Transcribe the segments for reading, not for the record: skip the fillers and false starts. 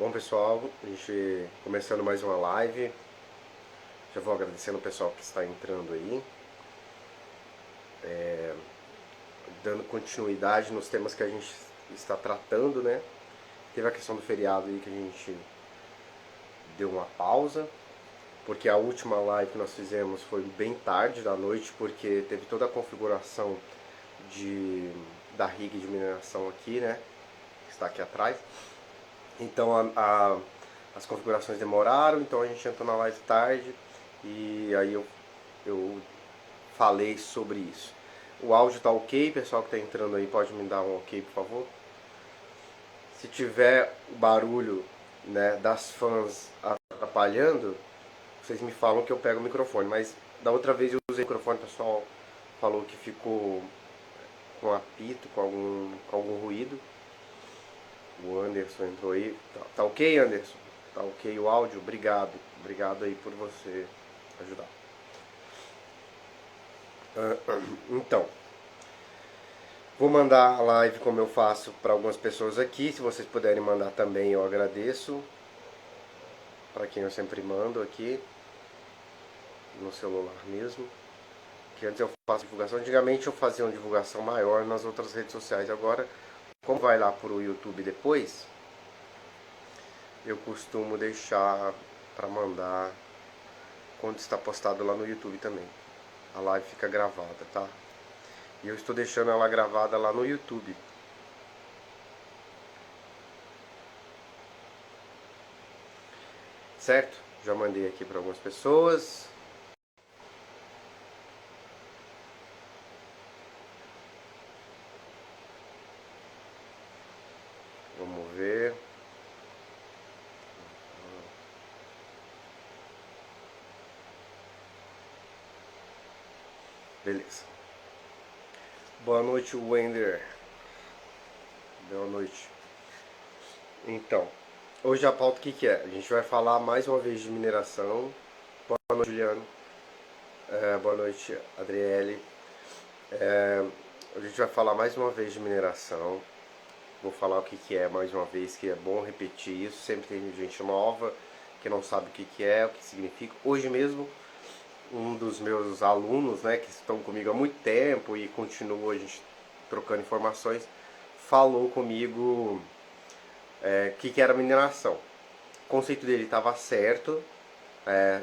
Bom pessoal, a gente começando mais uma live. Já vou agradecendo o pessoal que está entrando aí, dando continuidade nos temas que a gente está tratando, né? Teve a questão do feriado aí que a gente deu uma pausa, porque a última live que nós fizemos foi bem tarde da noite, porque teve toda a configuração de, da rig de mineração aqui, né? Que está aqui atrás. Então as configurações demoraram, então a gente entrou na live tarde e aí eu falei sobre isso. O áudio tá ok, pessoal que está entrando aí pode me dar um ok, por favor. Se tiver barulho, né, das fãs atrapalhando, vocês me falam que eu pego o microfone. Mas da outra vez eu usei o microfone, o pessoal falou que ficou com apito, com algum ruído. O Anderson entrou aí. Tá ok, Anderson? Tá ok o áudio? Obrigado. Obrigado aí por você ajudar. Então, vou mandar a live como eu faço para algumas pessoas aqui. Se vocês puderem mandar também, eu agradeço. Para quem eu sempre mando aqui, no celular mesmo. Que antes eu faço divulgação. Antigamente eu fazia uma divulgação maior nas outras redes sociais. Agora, como vai lá pro YouTube depois, eu costumo deixar para mandar quando está postado lá no YouTube também. A live fica gravada, tá? E eu estou deixando ela gravada lá no YouTube. Certo? Já mandei aqui para algumas pessoas. Vamos ver. Beleza. Boa noite, Wender. Boa noite. Então, hoje a pauta o que é? A gente vai falar mais uma vez de mineração. Boa noite, Juliano. Boa noite, Adriele. A gente vai falar mais uma vez de mineração. Vou falar o que é mais uma vez, que é bom repetir isso. Sempre tem gente nova que não sabe o que é, o que significa. Hoje mesmo, um dos meus alunos, né, que estão comigo há muito tempo e continua a gente trocando informações, falou comigo que era mineração. O conceito dele estava certo,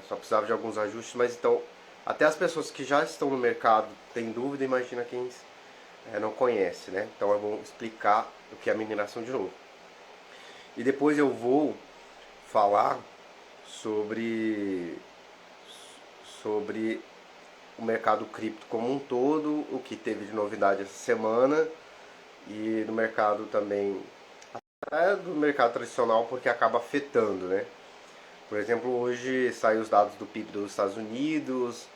só precisava de alguns ajustes, mas então até as pessoas que já estão no mercado têm dúvida, imagina quem não conhece, né? Então é bom explicar o que é mineração de novo. E depois eu vou falar sobre o mercado cripto como um todo, o que teve de novidade essa semana e no mercado também, até do mercado tradicional, porque acaba afetando, né? Por exemplo, hoje saiu os dados do PIB dos Estados Unidos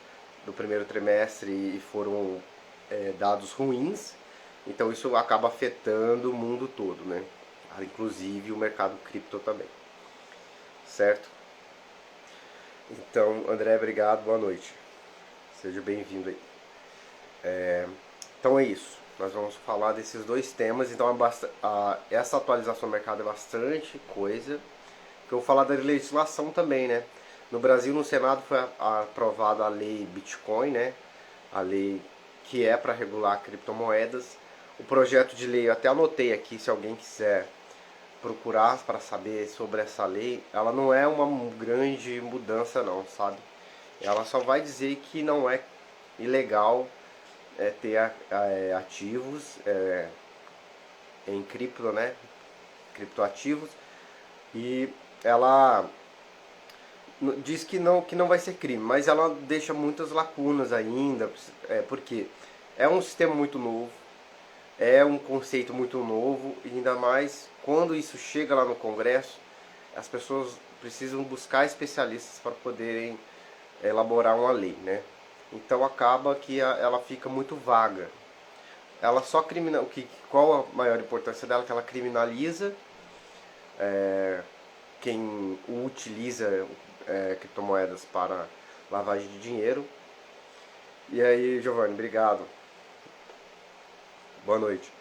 do primeiro trimestre e foram dados ruins, então isso acaba afetando o mundo todo, né? Inclusive o mercado cripto também, certo? Então, André, obrigado, boa noite. Seja bem-vindo aí. Então é isso. Nós vamos falar desses dois temas. Então essa atualização do mercado é bastante coisa. Que eu vou falar da legislação também, né? No Brasil, no Senado, foi aprovada a lei Bitcoin, né? A lei que é para regular criptomoedas. O projeto de lei, eu até anotei aqui, se alguém quiser procurar para saber sobre essa lei, ela não é uma grande mudança não, sabe? Ela só vai dizer que não é ilegal ter ativos em cripto, né? Criptoativos. E ela diz que não vai ser crime, mas ela deixa muitas lacunas ainda, porque é um sistema muito novo, é um conceito muito novo, e ainda mais quando isso chega lá no Congresso, as pessoas precisam buscar especialistas para poderem elaborar uma lei, né? Então acaba que ela fica muito vaga. Ela só qual a maior importância dela? Que ela criminaliza quem utiliza criptomoedas para lavagem de dinheiro. E aí, Giovanni, obrigado. Boa noite.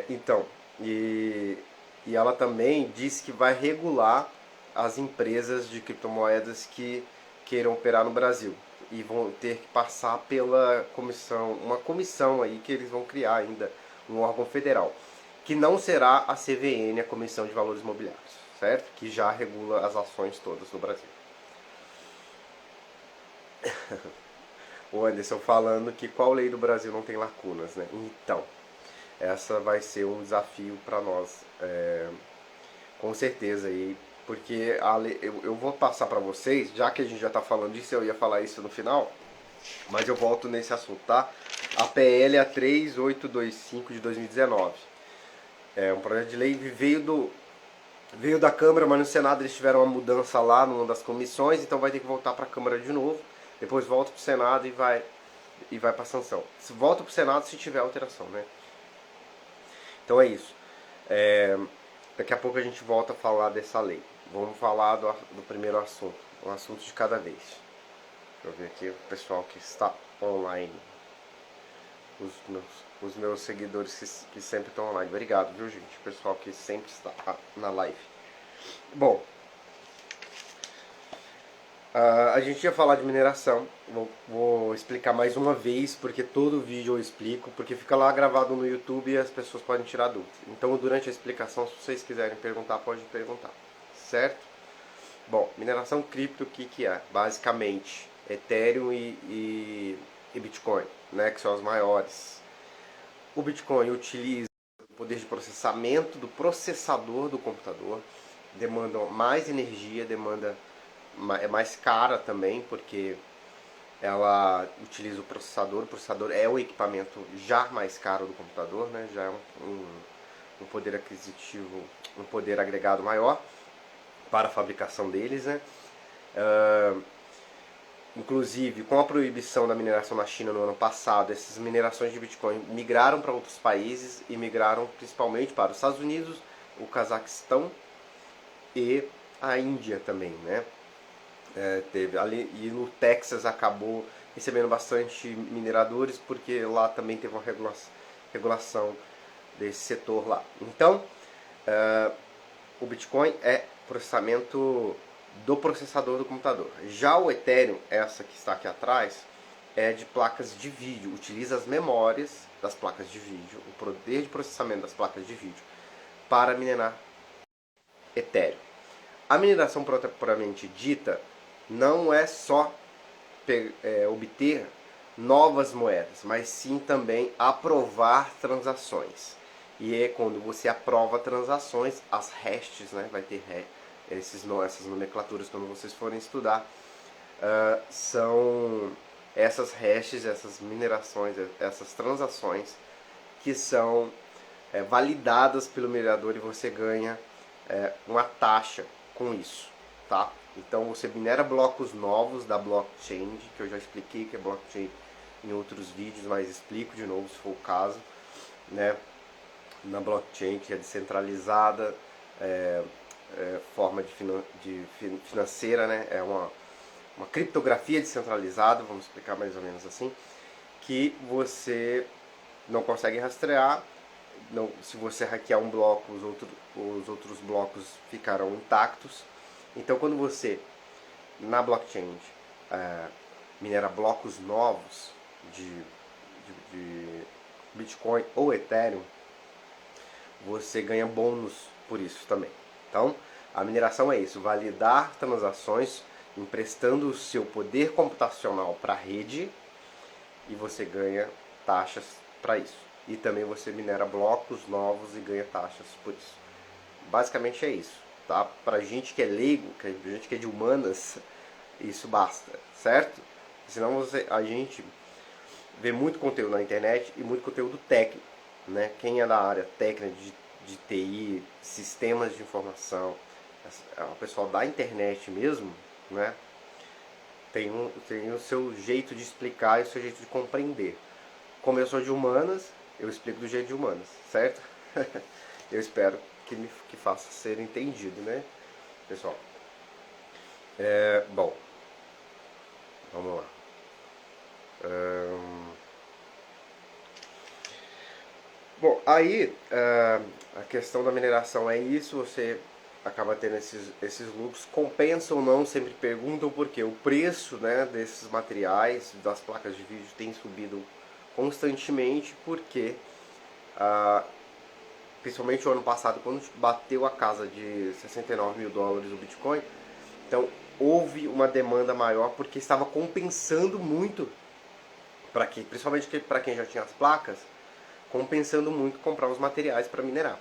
Então, e e ela também diz que vai regular as empresas de criptomoedas que queiram operar no Brasil e vão ter que passar pela comissão, uma comissão aí que eles vão criar ainda, um órgão federal, que não será a CVM, a Comissão de Valores Mobiliários, certo? Que já regula as ações todas no Brasil. O Anderson falando que qual lei do Brasil não tem lacunas, né? Então, essa vai ser um desafio para nós, com certeza aí, porque eu vou passar para vocês, já que a gente já está falando disso, eu ia falar isso no final, mas eu volto nesse assunto, tá? A PL é 3825 de 2019. É um projeto de lei que veio da Câmara, mas no Senado eles tiveram uma mudança lá numa das comissões, então vai ter que voltar para a Câmara de novo, depois volta para o Senado e vai para a sanção. Volta para o Senado se tiver alteração, né? Então é isso. Daqui a pouco a gente volta a falar dessa lei. Vamos falar do primeiro assunto, um assunto de cada vez. Deixa eu ver aqui o pessoal que está online. Os meus seguidores que sempre estão online. Obrigado, viu, gente? O pessoal que sempre está na live. Bom, a gente ia falar de mineração. Vou explicar mais uma vez, porque todo vídeo eu explico, porque fica lá gravado no YouTube e as pessoas podem tirar dúvidas. Então, durante a explicação, se vocês quiserem perguntar, pode perguntar, certo? Bom, mineração cripto, o que é? Basicamente, Ethereum e Bitcoin, né, que são as maiores. O Bitcoin utiliza o poder de processamento do processador do computador, demanda mais energia, é mais cara também, porque ela utiliza o processador é o equipamento já mais caro do computador, né? Já é um poder aquisitivo, um poder agregado maior para a fabricação deles, né? Inclusive, com a proibição da mineração na China no ano passado, essas minerações de Bitcoin migraram para outros países e migraram principalmente para os Estados Unidos, o Cazaquistão e a Índia também, né? Teve ali, e no Texas acabou recebendo bastante mineradores porque lá também teve uma regulação desse setor lá. Então, o Bitcoin é processamento do processador do computador. Já o Ethereum, essa que está aqui atrás, é de placas de vídeo, utiliza as memórias das placas de vídeo, o poder de processamento das placas de vídeo para minerar Ethereum. A mineração propriamente dita não é só obter novas moedas, mas sim também aprovar transações. E é quando você aprova transações, as hashes, né, vai ter essas nomenclaturas quando vocês forem estudar, são essas hashes, essas minerações, essas transações que são validadas pelo minerador e você ganha uma taxa com isso, tá? Então você minera blocos novos da blockchain, que eu já expliquei que é blockchain em outros vídeos, mas explico de novo se for o caso, né? Na blockchain que é descentralizada, forma de financeira, né? É uma criptografia descentralizada, vamos explicar mais ou menos assim, que você não consegue rastrear. Não, se você hackear um bloco, os outros blocos ficarão intactos. Então, quando você, na blockchain, minera blocos novos de Bitcoin ou Ethereum, você ganha bônus por isso também. Então, a mineração é isso, validar transações, emprestando o seu poder computacional para a rede e você ganha taxas para isso. E também você minera blocos novos e ganha taxas por isso. Basicamente é isso, tá? Pra gente que é leigo, gente que é de humanas, isso basta, certo? Senão a gente vê muito conteúdo na internet e muito conteúdo técnico, né? Quem é da área técnica de TI, sistemas de informação, o pessoal da internet mesmo, né? Tem o seu jeito de explicar e o seu jeito de compreender. Como eu sou de humanas, eu explico do jeito de humanas, certo? Eu espero que faça ser entendido, né, pessoal? Bom, vamos lá. Bom, aí a questão da mineração é isso, você acaba tendo esses lucros, compensa ou não, sempre perguntam porque o preço, né, desses materiais, das placas de vídeo tem subido constantemente, porque ah, principalmente o ano passado, quando bateu a casa de 69 mil dólares o Bitcoin, então houve uma demanda maior porque estava compensando muito, principalmente para quem já tinha as placas, compensando muito comprar os materiais para minerar.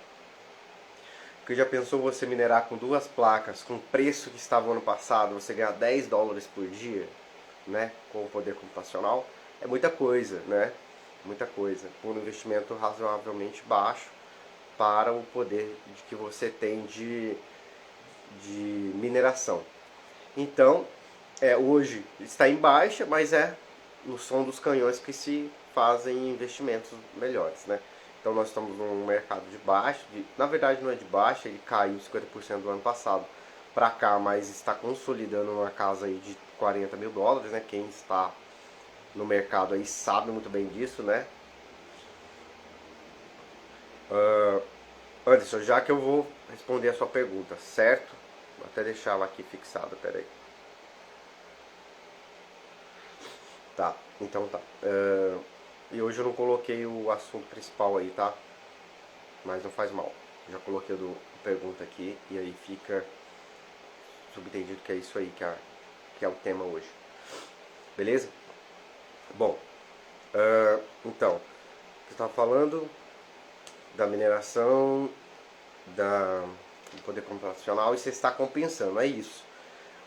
Porque já pensou você minerar com duas placas, com o preço que estava ano passado, você ganhar 10 dólares por dia, né, com o poder computacional? É muita coisa, né? Muita coisa. Por um investimento razoavelmente baixo para o poder que você tem de mineração. Então, hoje está em baixa, mas é no som dos canhões que se fazem investimentos melhores, né? Então nós estamos num mercado de baixa, na verdade não é de baixa, ele caiu 50% do ano passado para cá, mas está consolidando uma casa aí de 40 mil dólares, né? Quem está no mercado aí sabe muito bem disso, né? Anderson, já que eu vou responder a sua pergunta, certo? Vou até deixar ela aqui fixada, peraí. Tá, então tá. E hoje eu não coloquei o assunto principal aí, tá? Mas não faz mal. Já coloquei a pergunta aqui e aí fica subentendido que é isso aí que é o tema hoje. Beleza? Bom, então, você estava falando da mineração, do poder computacional e você está compensando, é isso.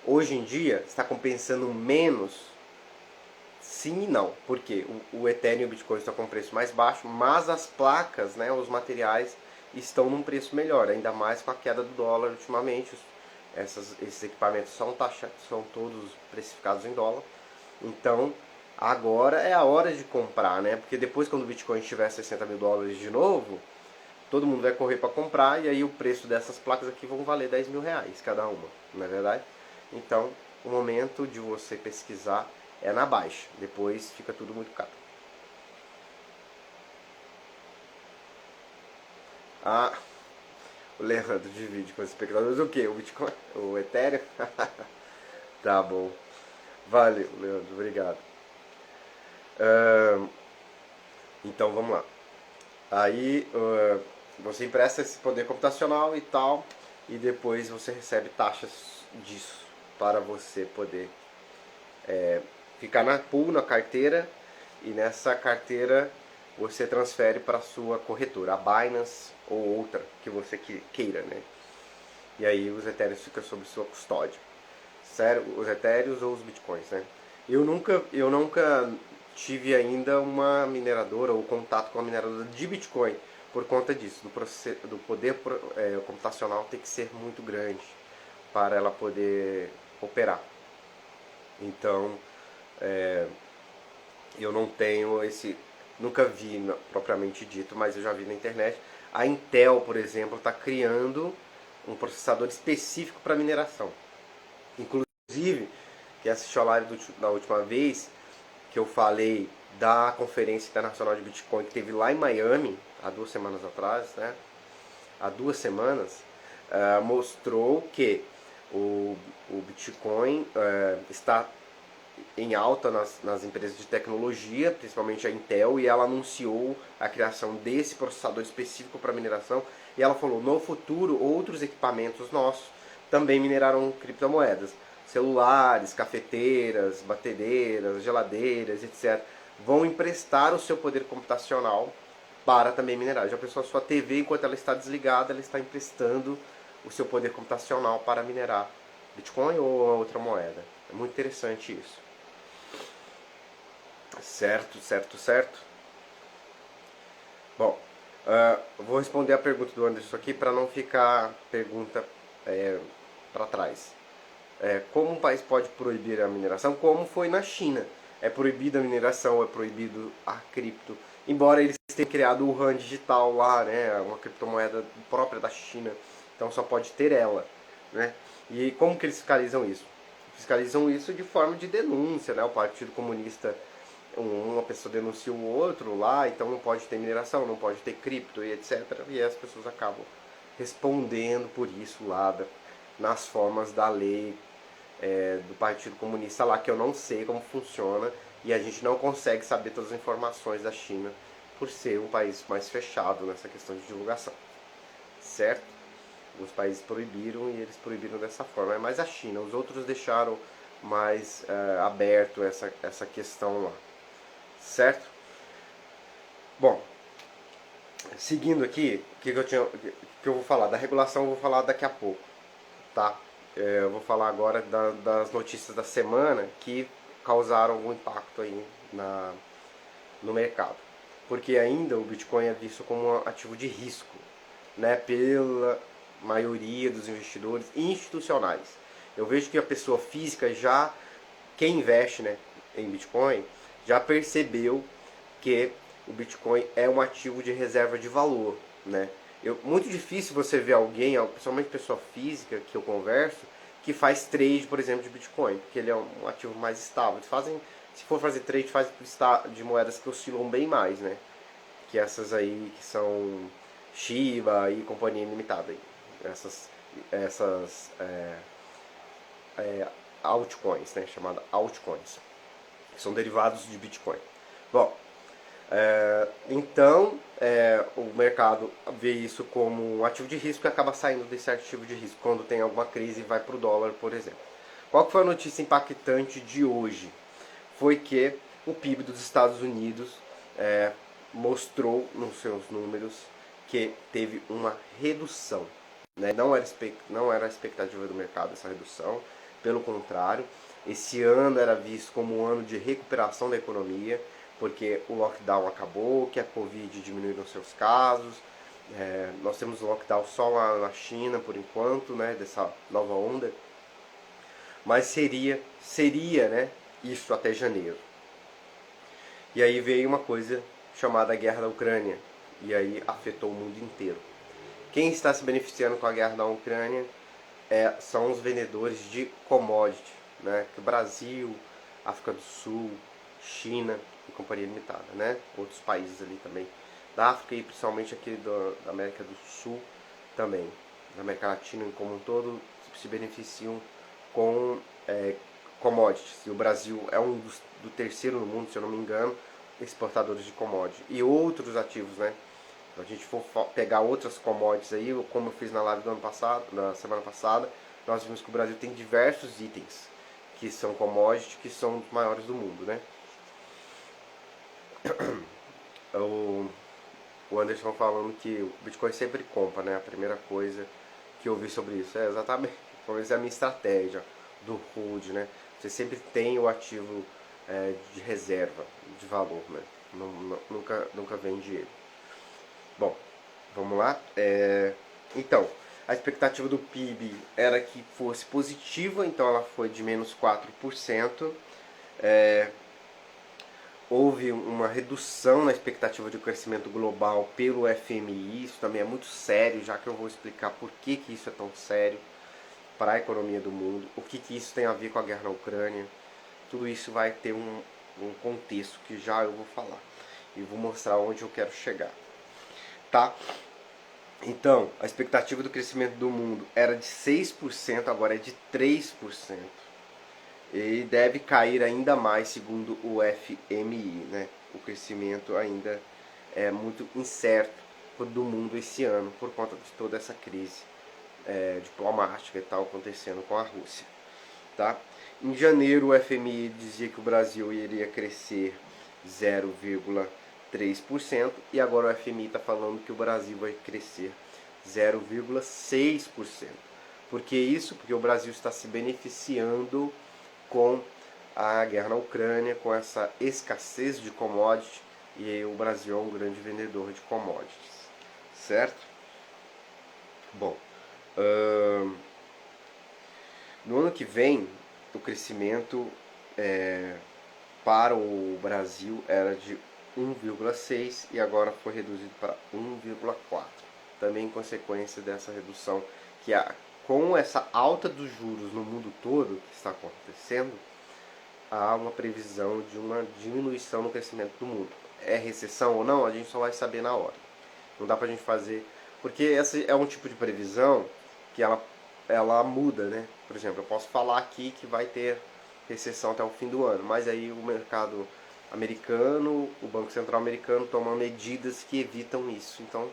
Hoje em dia, está compensando menos. Sim e não, porque o Ethereum e o Bitcoin estão com um preço mais baixo, mas as placas, né, os materiais estão num preço melhor, ainda mais com a queda do dólar ultimamente. Esses equipamentos são todos precificados em dólar. Então, agora é a hora de comprar, né? Porque depois, quando o Bitcoin estiver 60 mil dólares de novo, todo mundo vai correr para comprar e aí o preço dessas placas aqui vão valer 10 mil reais cada uma, não é verdade? Então, o momento de você pesquisar é na baixa, depois fica tudo muito caro. Ah, o Leandro divide com os espectadores o que? O Bitcoin? O Ethereum? Tá bom. Valeu, Leandro, obrigado. Então vamos lá. Aí você empresta esse poder computacional e tal, e depois você recebe taxas disso para você poder ficar na pool, na carteira, e nessa carteira você transfere para a sua corretora, a Binance ou outra que você queira, né? E aí os etéreos ficam sob sua custódia. Sério, os etéreos ou os bitcoins, né? Eu nunca tive ainda uma mineradora ou contato com uma mineradora de bitcoin por conta disso, do poder computacional ter que ser muito grande para ela poder operar. Então, eu não tenho nunca vi propriamente dito, mas eu já vi na internet. A Intel, por exemplo, está criando um processador específico para mineração. Inclusive, quem assistiu a live da última vez, que eu falei da Conferência Internacional de Bitcoin que teve lá em Miami, há 2 semanas atrás, né? Há 2 semanas, mostrou que o Bitcoin está em alta nas empresas de tecnologia, principalmente a Intel, e ela anunciou a criação desse processador específico para mineração. E ela falou, no futuro, outros equipamentos nossos também minerarão criptomoedas. Celulares, cafeteiras, batedeiras, geladeiras, etc. vão emprestar o seu poder computacional para também minerar. Já pensou, a sua TV, enquanto ela está desligada, ela está emprestando o seu poder computacional para minerar Bitcoin ou outra moeda. É muito interessante isso. Certo, certo, certo. Bom, vou responder a pergunta do Anderson aqui para não ficar pergunta para trás. Como um país pode proibir a mineração? Como foi na China. É proibida a mineração, é proibido a cripto. Embora eles tenham criado o yuan digital lá, né, uma criptomoeda própria da China, então só pode ter ela, né? E como que eles fiscalizam isso? Fiscalizam isso de forma de denúncia, né? O Partido Comunista uma pessoa denuncia o outro lá, então não pode ter mineração, não pode ter cripto e etc. E as pessoas acabam respondendo por isso lá nas formas da lei do Partido Comunista lá, que eu não sei como funciona e a gente não consegue saber todas as informações da China por ser um país mais fechado nessa questão de divulgação, certo? Os países proibiram e eles proibiram dessa forma, é mais a China, os outros deixaram mais aberto essa questão lá, certo? Bom, seguindo aqui, o que eu vou falar? Da regulação eu vou falar daqui a pouco, tá? Eu vou falar agora das notícias da semana que causaram algum impacto aí no mercado. Porque ainda o Bitcoin é visto como um ativo de risco, né, pela maioria dos investidores institucionais. Eu vejo que a pessoa física já, quem investe, né, em Bitcoin, já percebeu que o Bitcoin é um ativo de reserva de valor, né? Muito difícil você ver alguém, principalmente pessoa física que eu converso, que faz trade, por exemplo, de Bitcoin, porque ele é um ativo mais estável. Eles fazem, se for fazer trade, faz de moedas que oscilam bem mais, né? Que essas aí que são Shiba e Companhia Limitada. Aí. Essas altcoins, né? Chamada altcoins, que são derivados de Bitcoin. Bom, então, o mercado vê isso como um ativo de risco e acaba saindo desse ativo de risco quando tem alguma crise e vai para o dólar, por exemplo. Qual que foi a notícia impactante de hoje? Foi que o PIB dos Estados Unidos mostrou nos seus números que teve uma redução. Né? Não era a expectativa do mercado essa redução, pelo contrário, esse ano era visto como um ano de recuperação da economia, porque o lockdown acabou, que a Covid diminuiu os seus casos. Nós temos lockdown só lá na China por enquanto, né, dessa nova onda. Mas seria, né, isso até janeiro. E aí veio uma coisa chamada Guerra da Ucrânia, e aí afetou o mundo inteiro. Quem está se beneficiando com a guerra da Ucrânia são os vendedores de commodity, né, que o Brasil, África do Sul, China e Companhia Limitada, né, outros países ali também da África e principalmente aqui da América do Sul também, da América Latina como um todo, se beneficiam com commodities. E o Brasil é do terceiro no mundo, se eu não me engano, exportadores de commodities. E outros ativos, né? Se a gente for pegar outras commodities aí, como eu fiz na live do ano passado, na semana passada, nós vimos que o Brasil tem diversos itens que são commodities, que são os maiores do mundo, né? O Anderson falando que o Bitcoin sempre compra, né? A primeira coisa que eu vi sobre isso é exatamente, pelo menos é a minha estratégia do hold, né? Você sempre tem o ativo de reserva, de valor, né? Nunca vende ele. Bom, vamos lá. Então, a expectativa do PIB era que fosse positiva, então ela foi de menos 4%. Houve uma redução na expectativa de crescimento global pelo FMI, isso também é muito sério, já que eu vou explicar por que isso é tão sério para a economia do mundo, o que isso tem a ver com a guerra na Ucrânia. Tudo isso vai ter um contexto que já eu vou falar e vou mostrar onde eu quero chegar, tá? Então, a expectativa do crescimento do mundo era de 6%, agora é de 3%. E deve cair ainda mais, segundo o FMI, né? O crescimento ainda é muito incerto do mundo esse ano, por conta de toda essa crise diplomática e tal acontecendo com a Rússia. Tá? Em janeiro, o FMI dizia que o Brasil iria crescer 0,3% e agora o FMI está falando que o Brasil vai crescer 0,6%. Por que isso? Porque o Brasil está se beneficiando com a guerra na Ucrânia, com essa escassez de commodities, e o Brasil é um grande vendedor de commodities, certo? Bom, no ano que vem o crescimento para o Brasil era de 1,6 e agora foi reduzido para 1,4. Também em consequência dessa redução com essa alta dos juros no mundo todo que está acontecendo, há uma previsão de uma diminuição no crescimento do mundo. É recessão ou não, a gente só vai saber na hora. Não dá pra gente fazer... Porque esse é um tipo de previsão que ela muda, né? Por exemplo, eu posso falar aqui que vai ter recessão até o fim do ano, mas aí o mercado americano, o Banco Central americano toma medidas que evitam isso. Então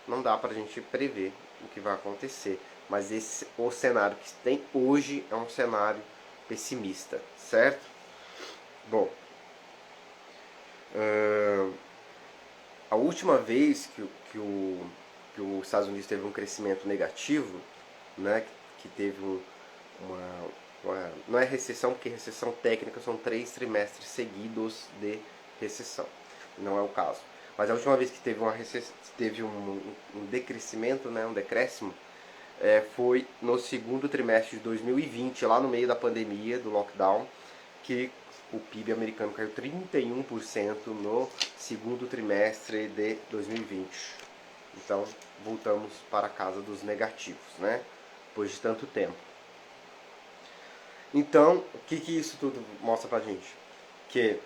não dá pra gente prever o que vai acontecer. Mas o cenário que tem hoje é um cenário pessimista, certo? Bom, a última vez que os Estados Unidos teve um crescimento negativo, né, que teve não é recessão, porque recessão técnica são 3 trimestres seguidos de recessão, não é o caso. Mas a última vez que teve um decrescimento, né, um decréscimo, foi no segundo trimestre de 2020, lá no meio da pandemia, do lockdown, que o PIB americano caiu 31% no segundo trimestre de 2020. Então, voltamos para a casa dos negativos, né? Depois de tanto tempo. Então, o que isso tudo mostra pra gente? Que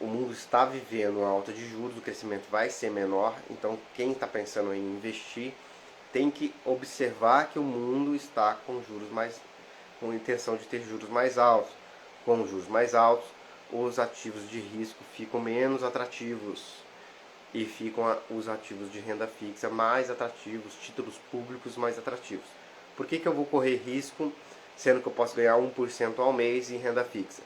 o mundo está vivendo uma alta de juros, o crescimento vai ser menor, então quem está pensando em investir tem que observar que o mundo está com intenção de ter juros mais altos. Com juros mais altos, os ativos de risco ficam menos atrativos e ficam os ativos de renda fixa mais atrativos, títulos públicos mais atrativos. Por que eu vou correr risco sendo que eu posso ganhar 1% ao mês em renda fixa?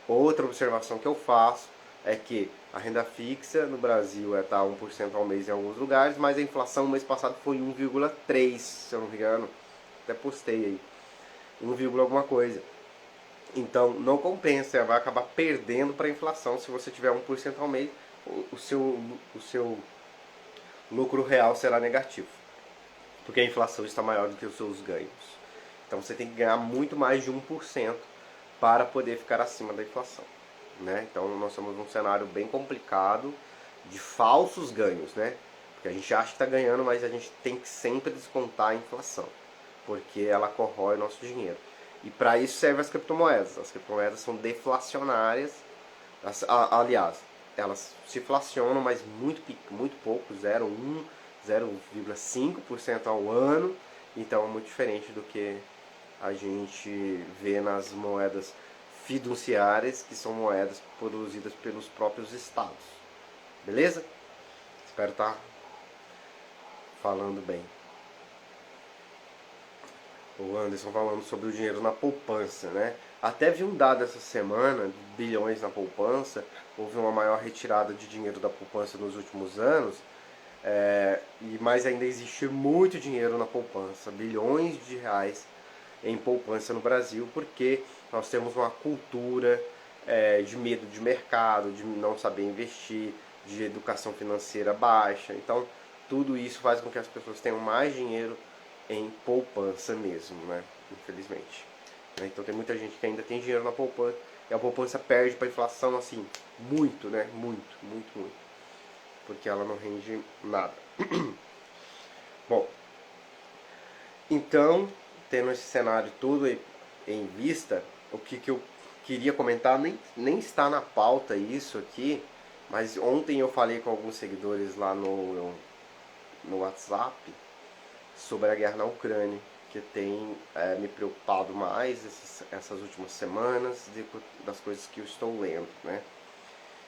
Outra observação que eu faço é que a renda fixa no Brasil está 1% ao mês em alguns lugares, mas a inflação no mês passado foi 1,3%, se eu não me engano. Até postei aí. 1, alguma coisa. Então não compensa, você vai acabar perdendo para a inflação se você tiver 1% ao mês, o seu lucro real será negativo, porque a inflação está maior do que os seus ganhos. Então você tem que ganhar muito mais de 1% para poder ficar acima da inflação, né? Então nós estamos num cenário bem complicado de falsos ganhos, né? Porque a gente acha que está ganhando, mas a gente tem que sempre descontar a inflação, porque ela corrói o nosso dinheiro. E para isso servem as criptomoedas. As criptomoedas são deflacionárias, aliás, elas se inflacionam, mas muito pouco, 0,1, 0,5% ao ano. Então é muito diferente do que a gente vê nas moedas fiduciárias, que são moedas produzidas pelos próprios estados. Beleza? Espero estar falando bem. O Anderson falando sobre o dinheiro na poupança, né? Até vi um dado essa semana de bilhões na poupança. Houve uma maior retirada de dinheiro da poupança nos últimos anos, mas ainda existe muito dinheiro na poupança, bilhões de reais em poupança no Brasil, porque nós temos uma cultura de medo de mercado, de não saber investir, de educação financeira baixa. Então, tudo isso faz com que as pessoas tenham mais dinheiro em poupança mesmo, né? Infelizmente. Então tem muita gente que ainda tem dinheiro na poupança e a poupança perde para a inflação assim, muito, né? Muito. Porque ela não rende nada. Bom, então, tendo esse cenário todo em vista, o que eu queria comentar, nem está na pauta isso aqui, mas ontem eu falei com alguns seguidores lá no WhatsApp sobre a guerra na Ucrânia, que tem me preocupado mais essas últimas semanas das coisas que eu estou lendo, né?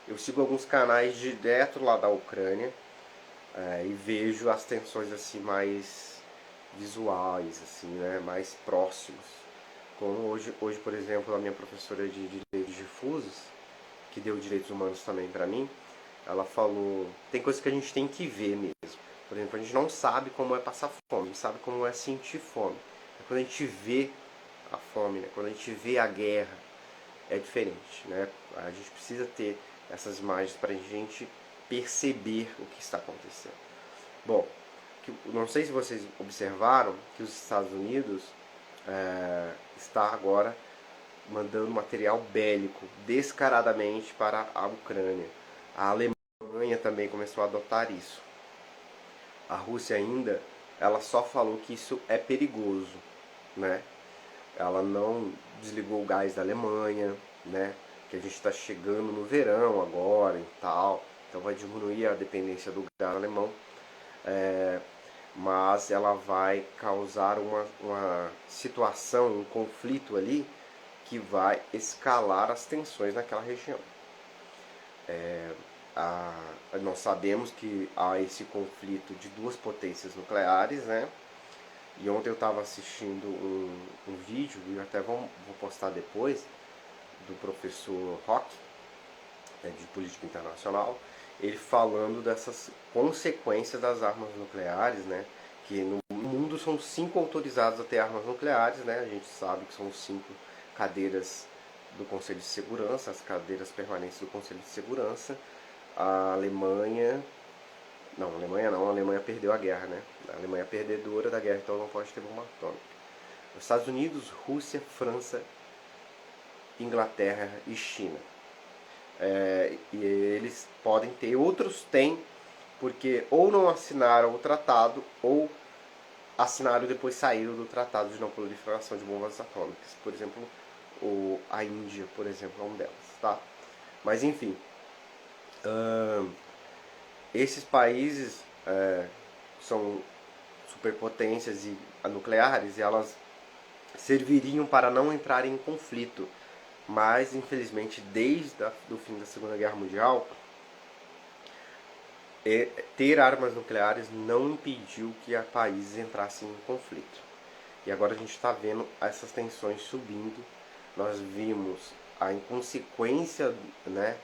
Eu sigo alguns canais direto lá da Ucrânia e vejo as tensões assim mais visuais, assim, né, mais próximos. Como hoje, por exemplo, a minha professora de Direitos Difusos, que deu Direitos Humanos também para mim, ela falou, tem coisas que a gente tem que ver mesmo. Por exemplo, a gente não sabe como é passar fome, a gente sabe como é sentir fome. É quando a gente vê a fome, né? Quando a gente vê a guerra, é diferente, né? A gente precisa ter essas imagens para a gente perceber o que está acontecendo. Bom, não sei se vocês observaram que os Estados Unidos está agora mandando material bélico descaradamente para a Ucrânia. A Alemanha também começou a adotar isso. A Rússia ainda, ela só falou que isso é perigoso, né? Ela não desligou o gás da Alemanha, né? que a gente está chegando no verão agora e tal, então vai diminuir a dependência do gás alemão, mas ela vai causar uma situação, um conflito ali que vai escalar as tensões naquela região. Nós sabemos que há esse conflito de duas potências nucleares, né? E ontem eu estava assistindo um vídeo, e até vou postar depois, do professor Rock, de política internacional, ele falando dessas consequências das armas nucleares, né? Que no mundo são 5 autorizados a ter armas nucleares, né? A gente sabe que são 5 cadeiras do Conselho de Segurança, as cadeiras permanentes do Conselho de Segurança. A Alemanha, não, a Alemanha perdeu a guerra, né? A Alemanha é perdedora da guerra, então não pode ter bomba atômica. Os Estados Unidos, Rússia, França, Inglaterra e China. E eles podem ter, outros têm, porque ou não assinaram o tratado, ou assinaram e depois saíram do tratado de não proliferação de bombas atômicas. Por exemplo, a Índia, por exemplo, é um delas, tá? Mas enfim, esses países são superpotências nucleares e elas serviriam para não entrar em conflito. Mas, infelizmente, desde o fim da Segunda Guerra Mundial, ter armas nucleares não impediu que países entrassem em conflito. E agora a gente está vendo essas tensões subindo. Nós vimos a inconsequência, né,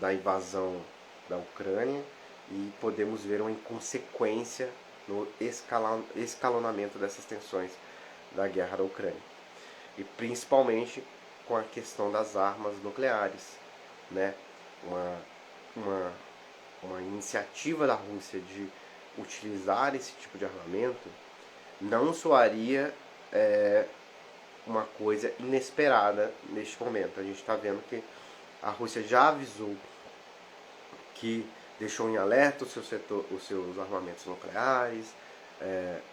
da invasão da Ucrânia e podemos ver uma inconsequência no escalonamento dessas tensões da guerra da Ucrânia. E principalmente com a questão das armas nucleares, né? Uma iniciativa da Rússia de utilizar esse tipo de armamento não soaria uma coisa inesperada neste momento. A gente está vendo que a Rússia já avisou que deixou em alerta os seus armamentos nucleares,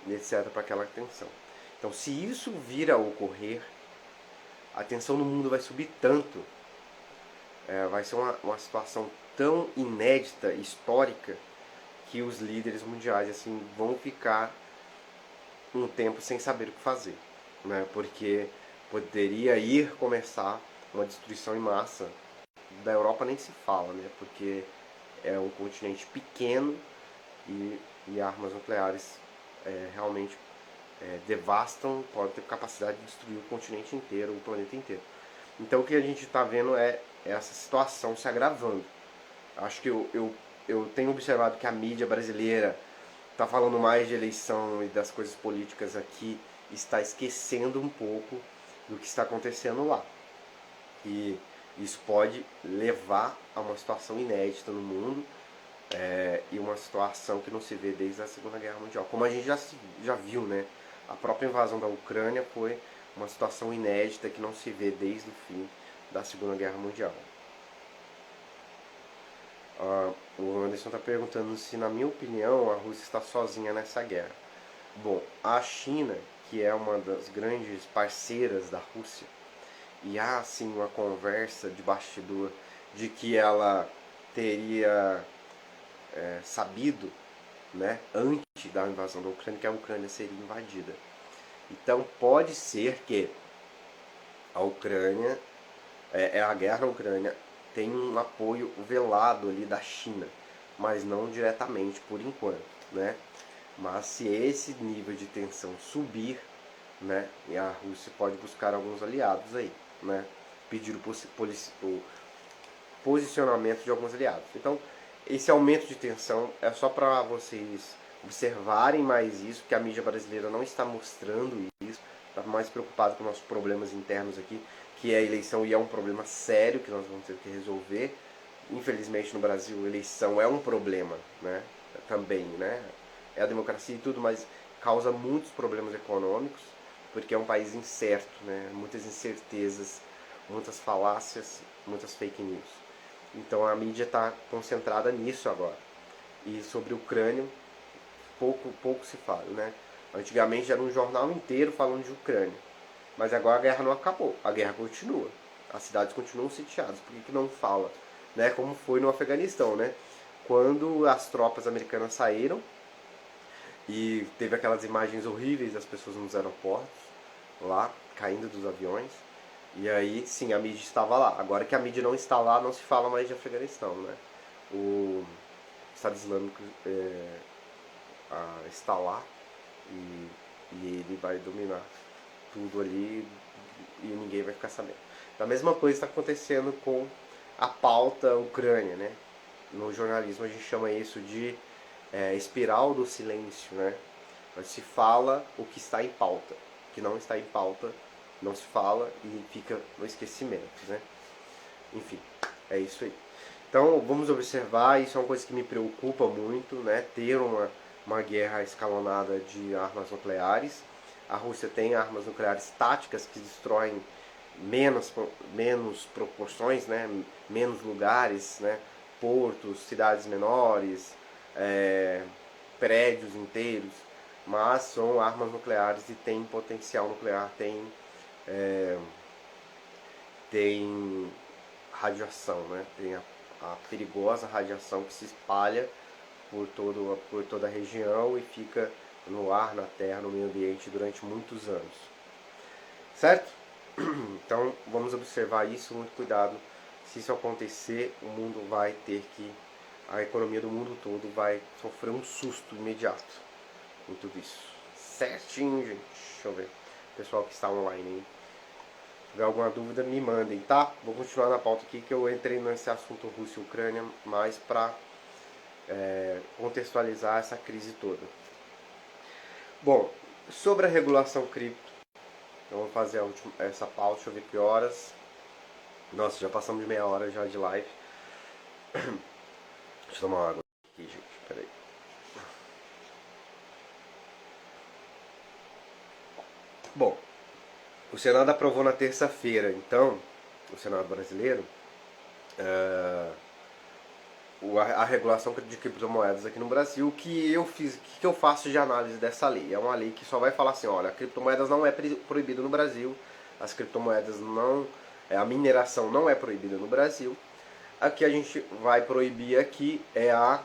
etc., para aquela tensão. Então, se isso vir a ocorrer, a tensão no mundo vai subir tanto, vai ser uma situação tão inédita, histórica, que os líderes mundiais assim vão ficar um tempo sem saber o que fazer, né? Porque poderia começar uma destruição em massa. Da Europa nem se fala, né? Porque é um continente pequeno e armas nucleares realmente devastam, podem ter capacidade de destruir o continente inteiro, o planeta inteiro. Então o que a gente está vendo é essa situação se agravando. Acho que eu tenho observado que a mídia brasileira está falando mais de eleição e das coisas políticas aqui, está esquecendo um pouco do que está acontecendo lá. E isso pode levar a uma situação inédita no mundo, e uma situação que não se vê desde a Segunda Guerra Mundial. Como a gente já viu, né? A própria invasão da Ucrânia foi uma situação inédita que não se vê desde o fim da Segunda Guerra Mundial. O Anderson está perguntando se, na minha opinião, a Rússia está sozinha nessa guerra. Bom, a China, que é uma das grandes parceiras da Rússia, e há assim uma conversa de bastidor de que ela teria sabido, né, antes da invasão da Ucrânia, que a Ucrânia seria invadida. Então pode ser que a Ucrânia, a guerra na Ucrânia, tem um apoio velado ali da China, mas não diretamente por enquanto, né? Mas se esse nível de tensão subir, né, e a Rússia pode buscar alguns aliados aí, né? Pedir o posicionamento de alguns aliados. Então, esse aumento de tensão é só para vocês observarem mais isso, que a mídia brasileira não está mostrando isso, está mais preocupado com nossos problemas internos aqui, que é a eleição, e é um problema sério que nós vamos ter que resolver. Infelizmente no Brasil a eleição é um problema, né? Também, né? É a democracia e tudo, mas causa muitos problemas econômicos, porque é um país incerto, né? Muitas incertezas, muitas falácias, muitas fake news. Então a mídia está concentrada nisso agora. E sobre Ucrânia, pouco se fala, né? Antigamente era um jornal inteiro falando de Ucrânia. Mas agora a guerra não acabou, a guerra continua. As cidades continuam sitiadas. Por que não fala? Né? Como foi no Afeganistão, né? Quando as tropas americanas saíram e teve aquelas imagens horríveis das pessoas nos aeroportos, lá, caindo dos aviões. E aí, sim, a mídia estava lá. Agora que a mídia não está lá, não se fala mais de Afeganistão, né? O Estado Islâmico está lá e, ele vai dominar tudo ali e ninguém vai ficar sabendo. A mesma coisa está acontecendo com a pauta Ucrânia, né? No jornalismo a gente chama isso de espiral do silêncio, né? Mas se fala o que está em pauta, o que não está em pauta não se fala e fica no esquecimento, né? Enfim, é isso aí. Então vamos observar, isso é uma coisa que me preocupa muito, né? Ter uma guerra escalonada de armas nucleares. A Rússia tem armas nucleares táticas que destroem menos proporções, né? Menos lugares, né? Portos, cidades menores, prédios inteiros, mas são armas nucleares e tem potencial nuclear, tem radiação, né? Tem a perigosa radiação que se espalha por toda a região e fica no ar, na terra, no meio ambiente durante muitos anos. Certo? Então vamos observar isso, muito cuidado. Se isso acontecer, o mundo vai ter que, a economia do mundo todo vai sofrer um susto imediato com tudo isso. Certinho, gente. Deixa eu ver. Pessoal que está online aí. Se tiver alguma dúvida, me mandem, tá? Vou continuar na pauta aqui que eu entrei nesse assunto Rússia e Ucrânia mais para contextualizar essa crise toda. Bom, sobre a regulação cripto, eu vou fazer essa pauta, deixa eu ver que horas. Nossa, já passamos de meia hora já de live. Deixa eu tomar uma água aqui, gente, peraí. Bom, o Senado aprovou na terça-feira, então, o Senado brasileiro, a regulação de criptomoedas aqui no Brasil. O que eu faço de análise dessa lei? É uma lei que só vai falar assim, olha, criptomoedas não é proibido no Brasil, as criptomoedas não, a mineração não é proibida no Brasil. Aqui a gente vai proibir aqui a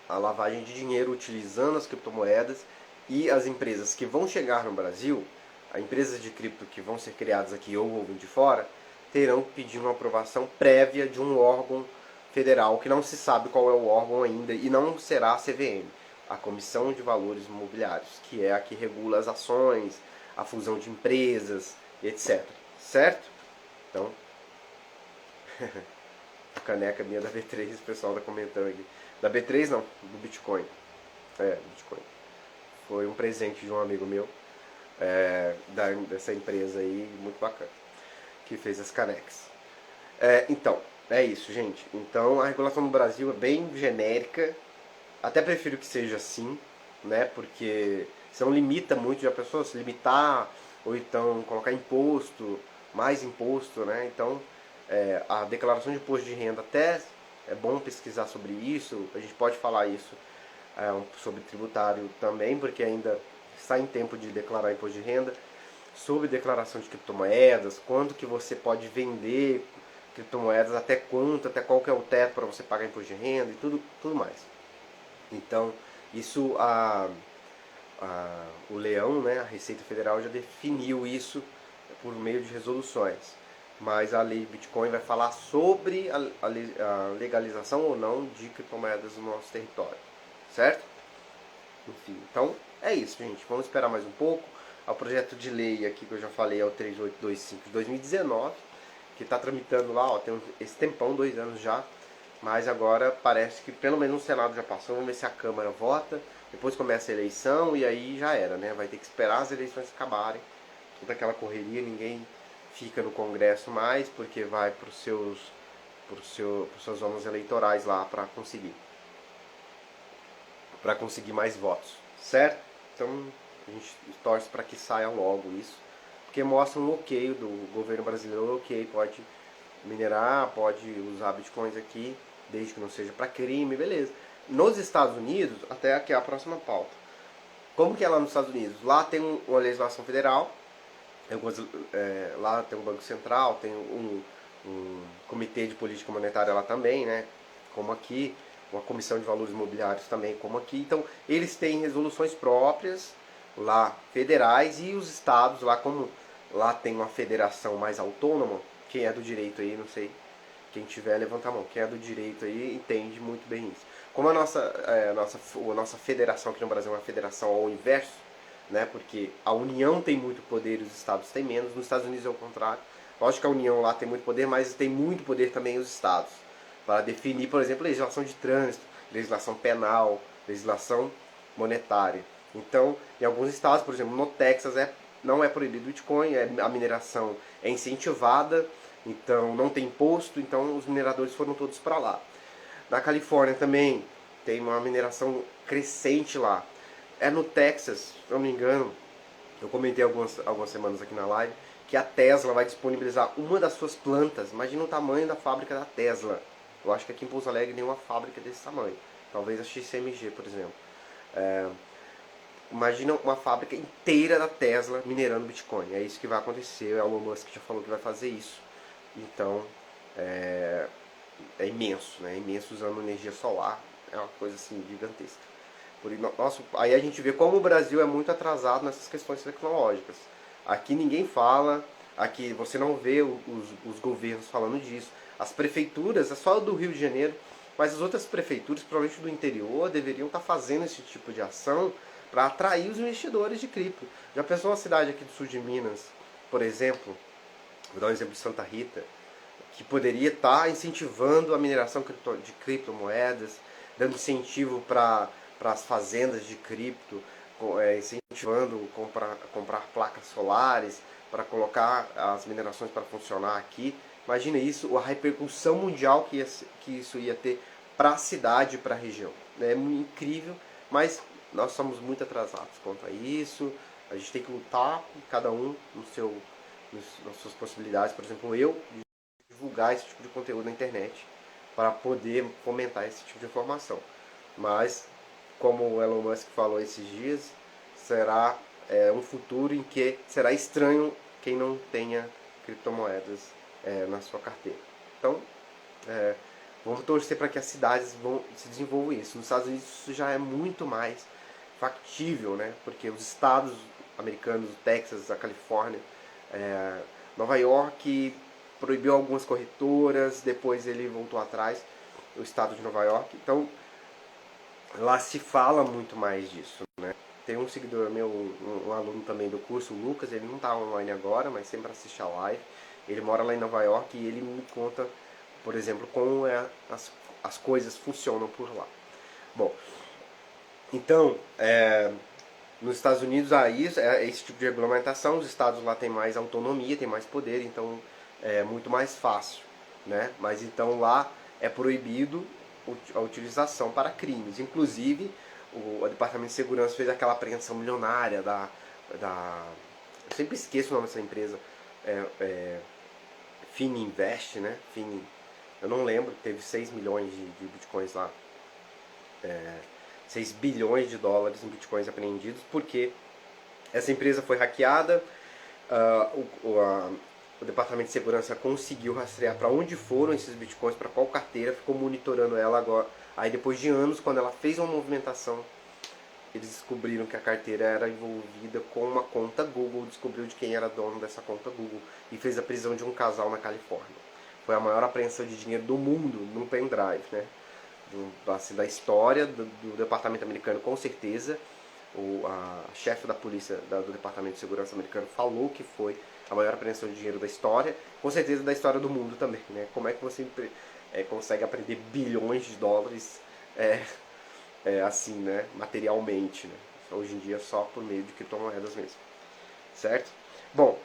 lavagem de dinheiro utilizando as criptomoedas, e as empresas que vão chegar no Brasil, as empresas de cripto que vão ser criadas aqui ou de fora, terão que pedir uma aprovação prévia de um órgão federal, que não se sabe qual é o órgão ainda, e não será a CVM, a Comissão de Valores Imobiliários, que é a que regula as ações, a fusão de empresas, etc. Certo? Então, a caneca minha da B3, o pessoal está comentando aqui. Da B3 não, do Bitcoin. Do Bitcoin. Foi um presente de um amigo meu, dessa empresa aí, muito bacana, que fez as canecas. Então, é isso, gente. Então, a regulação no Brasil é bem genérica. Até prefiro que seja assim, né? Porque senão limita muito a pessoa, se limitar, ou então colocar imposto, mais imposto, né? Então, a declaração de imposto de renda, até é bom pesquisar sobre isso. A gente pode falar isso sobre tributário também, porque ainda está em tempo de declarar imposto de renda. Sobre declaração de criptomoedas, quanto que você pode vender criptomoedas, até qual que é o teto para você pagar imposto de renda e tudo mais. Então, isso o Leão, né, a Receita Federal já definiu isso por meio de resoluções. Mas a lei Bitcoin vai falar sobre a legalização ou não de criptomoedas no nosso território. Certo? Enfim, então é isso, gente. Vamos esperar mais um pouco. O projeto de lei aqui que eu já falei é o 3825 de 2019, que está tramitando lá, tem esse tempão, 2 anos já, mas agora parece que pelo menos o Senado já passou. Vamos ver se a Câmara vota, depois começa a eleição e aí já era, né? Vai ter que esperar as eleições acabarem, toda aquela correria, ninguém fica no Congresso mais, porque vai para suas zonas eleitorais lá para conseguir mais votos, certo? Então a gente torce para que saia logo isso, porque mostra um bloqueio do governo brasileiro, ok, pode minerar, pode usar bitcoins aqui, desde que não seja para crime, beleza. Nos Estados Unidos, até aqui é a próxima pauta. Como que é lá nos Estados Unidos? Lá tem uma legislação federal lá tem um Banco Central, tem um comitê de política monetária lá também, né? Como aqui, uma comissão de valores imobiliários também, como aqui. Então, eles têm resoluções próprias lá, federais, e os estados lá, como lá tem uma federação mais autônoma, quem é do direito aí, não sei, quem tiver, levanta a mão. Quem é do direito aí entende muito bem isso. Como a nossa federação aqui no Brasil é uma federação ao inverso, né? Porque a União tem muito poder e os estados têm menos. Nos Estados Unidos é o contrário. Lógico que a União lá tem muito poder, mas tem muito poder também os estados. Para definir, por exemplo, legislação de trânsito, legislação penal, legislação monetária. Então, em alguns estados, por exemplo, no Texas não é proibido o Bitcoin, a mineração é incentivada, então não tem imposto, então os mineradores foram todos para lá. Na Califórnia também tem uma mineração crescente lá. É no Texas, se não me engano, eu comentei algumas semanas aqui na live, que a Tesla vai disponibilizar uma das suas plantas. Imagina o tamanho da fábrica da Tesla. Eu acho que aqui em Pouso Alegre nenhuma fábrica desse tamanho. Talvez a XCMG, por exemplo. Imagina uma fábrica inteira da Tesla minerando Bitcoin. É isso que vai acontecer. O Elon Musk já falou que vai fazer isso. Então, é imenso, né? É imenso usando energia solar. É uma coisa assim gigantesca. Nossa, aí a gente vê como o Brasil é muito atrasado nessas questões tecnológicas. Aqui ninguém fala, aqui você não vê os governos falando disso. As prefeituras, é só do Rio de Janeiro, mas as outras prefeituras, provavelmente do interior, deveriam estar fazendo esse tipo de ação para atrair os investidores de cripto. Já pensou uma cidade aqui do sul de Minas, por exemplo, vou dar um exemplo de Santa Rita, que poderia estar incentivando a mineração de criptomoedas, dando incentivo para as fazendas de cripto, incentivando comprar placas solares para colocar as minerações para funcionar aqui. Imagina isso, a repercussão mundial que isso ia ter para a cidade e para a região. É incrível, mas nós somos muito atrasados quanto a isso. A gente tem que lutar, cada um nas suas possibilidades. Por exemplo, eu divulgar esse tipo de conteúdo na internet para poder fomentar esse tipo de informação. Mas, como o Elon Musk falou esses dias, será um futuro em que será estranho quem não tenha criptomoedas na sua carteira. Então, vamos torcer para que as cidades se desenvolvam isso. Nos Estados Unidos isso já é muito mais factível, né? Porque os estados americanos, o Texas, a Califórnia, Nova York proibiu algumas corretoras, depois ele voltou atrás, o estado de Nova York. Então, lá se fala muito mais disso, né? Tem um seguidor meu, um aluno também do curso, o Lucas, ele não está online agora, mas sempre assiste a live. Ele mora lá em Nova York e ele me conta, por exemplo, como as coisas funcionam por lá. Bom, então, nos Estados Unidos há esse tipo de regulamentação, os estados lá têm mais autonomia, têm mais poder, então é muito mais fácil, né? Mas então lá é proibido a utilização para crimes. Inclusive, o Departamento de Segurança fez aquela apreensão milionária eu sempre esqueço o nome dessa empresa, Fininvest, né? Eu não lembro, teve 6 milhões de bitcoins lá, 6 bilhões de dólares em bitcoins apreendidos, porque essa empresa foi hackeada, o Departamento de Segurança conseguiu rastrear para onde foram esses bitcoins, para qual carteira, ficou monitorando ela agora. Aí depois de anos, quando ela fez uma movimentação, eles descobriram que a carteira era envolvida com uma conta Google, descobriu de quem era dono dessa conta Google e fez a prisão de um casal na Califórnia. Foi a maior apreensão de dinheiro do mundo num pendrive, né? Assim, da história do departamento americano, com certeza. A chefe da polícia do Departamento de Segurança americano falou que foi a maior apreensão de dinheiro da história, com certeza da história do mundo também, né? Como é que você consegue apreender bilhões de dólares assim, né? Materialmente, né? Hoje em dia só por meio de criptomoedas mesmo, certo? Bom,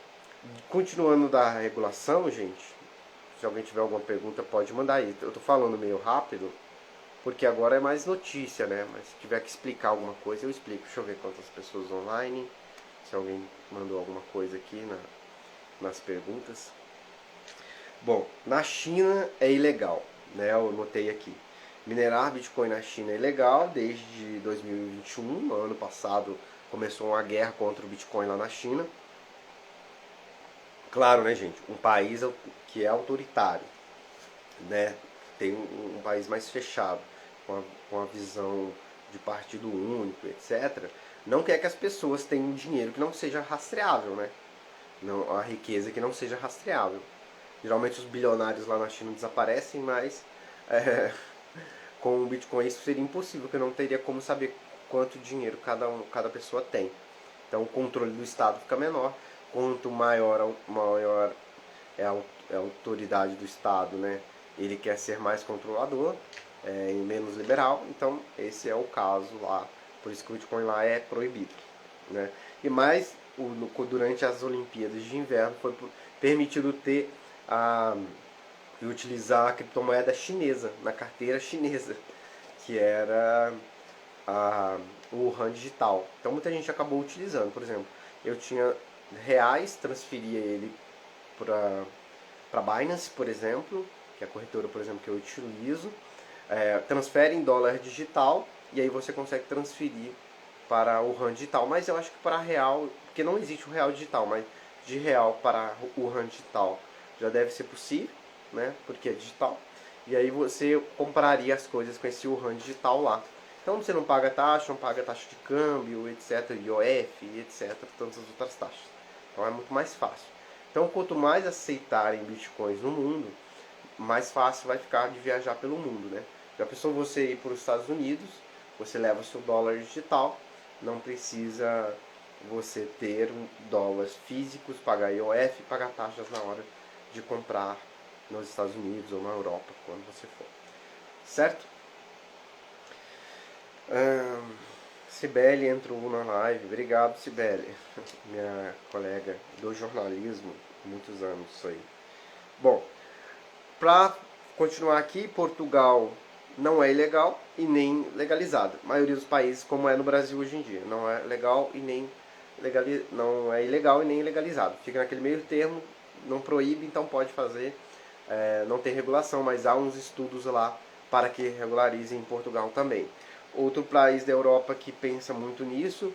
continuando da regulação, gente, se alguém tiver alguma pergunta pode mandar aí. Eu tô falando meio rápido, porque agora é mais notícia, né? Mas se tiver que explicar alguma coisa, eu explico. Deixa eu ver quantas pessoas online. Se alguém mandou alguma coisa aqui nas perguntas. Bom, na China é ilegal, né? Eu notei aqui. Minerar Bitcoin na China é ilegal desde 2021. No ano passado começou uma guerra contra o Bitcoin lá na China. Claro, né, gente? Um país que é autoritário, né? Tem um país mais fechado, com a visão de partido único, etc. Não quer que as pessoas tenham dinheiro que não seja rastreável, né? Não, a riqueza que não seja rastreável. Geralmente os bilionários lá na China desaparecem, mas é, com o Bitcoin isso seria impossível, porque eu não teria como saber quanto dinheiro cada pessoa tem. Então o controle do Estado fica menor. Quanto maior é a autoridade do Estado, né? Ele quer ser mais controlador e menos liberal. Então esse é o caso lá. Por isso que o Bitcoin lá é proibido, né? E mais, durante as Olimpíadas de Inverno foi permitido ter a e utilizar a criptomoeda chinesa na carteira chinesa, que era o RAN digital. Então muita gente acabou utilizando. Por exemplo, eu tinha reais, transferia ele para Binance, por exemplo, que é a corretora, por exemplo, que eu utilizo. Transfere em dólar digital e aí você consegue transferir para o RAN digital. Mas eu acho que para real, porque não existe o real digital, mas de real para o RAN digital já deve ser possível, né? Porque é digital. E aí você compraria as coisas com esse RAN digital lá. Então você não paga taxa, não paga taxa de câmbio, etc, IOF, etc, tantas outras taxas. Então é muito mais fácil. Então quanto mais aceitarem bitcoins no mundo, mais fácil vai ficar de viajar pelo mundo, né? Já pensou você ir para os Estados Unidos, você leva seu dólar digital, não precisa você ter dólares físicos, pagar IOF, pagar taxas na hora de comprar nos Estados Unidos ou na Europa, quando você for. Certo? Cibele entrou na live. Obrigado, Cibele. Minha colega do jornalismo, muitos anos isso aí. Bom, para continuar aqui, Portugal não é ilegal e nem legalizado. A maioria dos países, como é no Brasil hoje em dia, não é legal e nem não é ilegal e nem legalizado. Fica naquele meio termo, não proíbe, então pode fazer. Não tem regulação, mas há uns estudos lá para que regularizem em Portugal também. Outro país da Europa que pensa muito nisso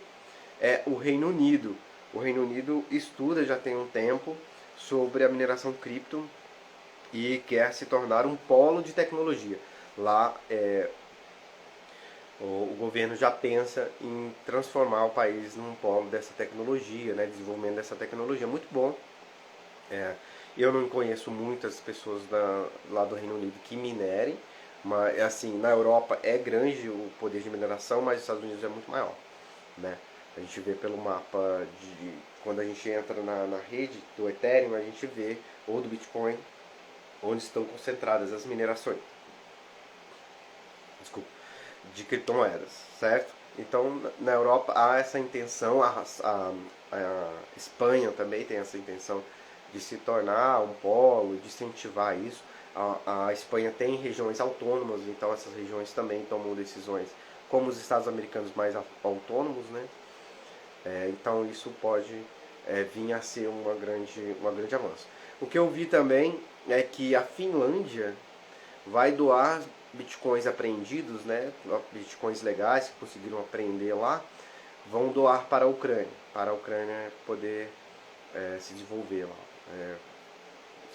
é o Reino Unido. O Reino Unido estuda já tem um tempo sobre a mineração cripto e quer se tornar um polo de tecnologia. Lá o governo já pensa em transformar o país num polo dessa tecnologia, né, desenvolvimento dessa tecnologia. Muito bom. Eu não conheço muitas pessoas lá do Reino Unido que minerem, mas assim, na Europa é grande o poder de mineração, mas nos Estados Unidos é muito maior, né? A gente vê pelo mapa de quando a gente entra na rede do Ethereum, a gente vê, ou do Bitcoin, onde estão concentradas as minerações, desculpa, de criptomoedas, certo? Então, na Europa há essa intenção, a Espanha também tem essa intenção de se tornar um polo, de incentivar isso. A Espanha tem regiões autônomas, então essas regiões também tomam decisões como os Estados americanos mais autônomos, né? Então isso pode vir a ser uma grande avanço. O que eu vi também é que a Finlândia vai doar bitcoins apreendidos, né? Bitcoins legais que conseguiram apreender lá, vão doar para a Ucrânia poder se desenvolver lá.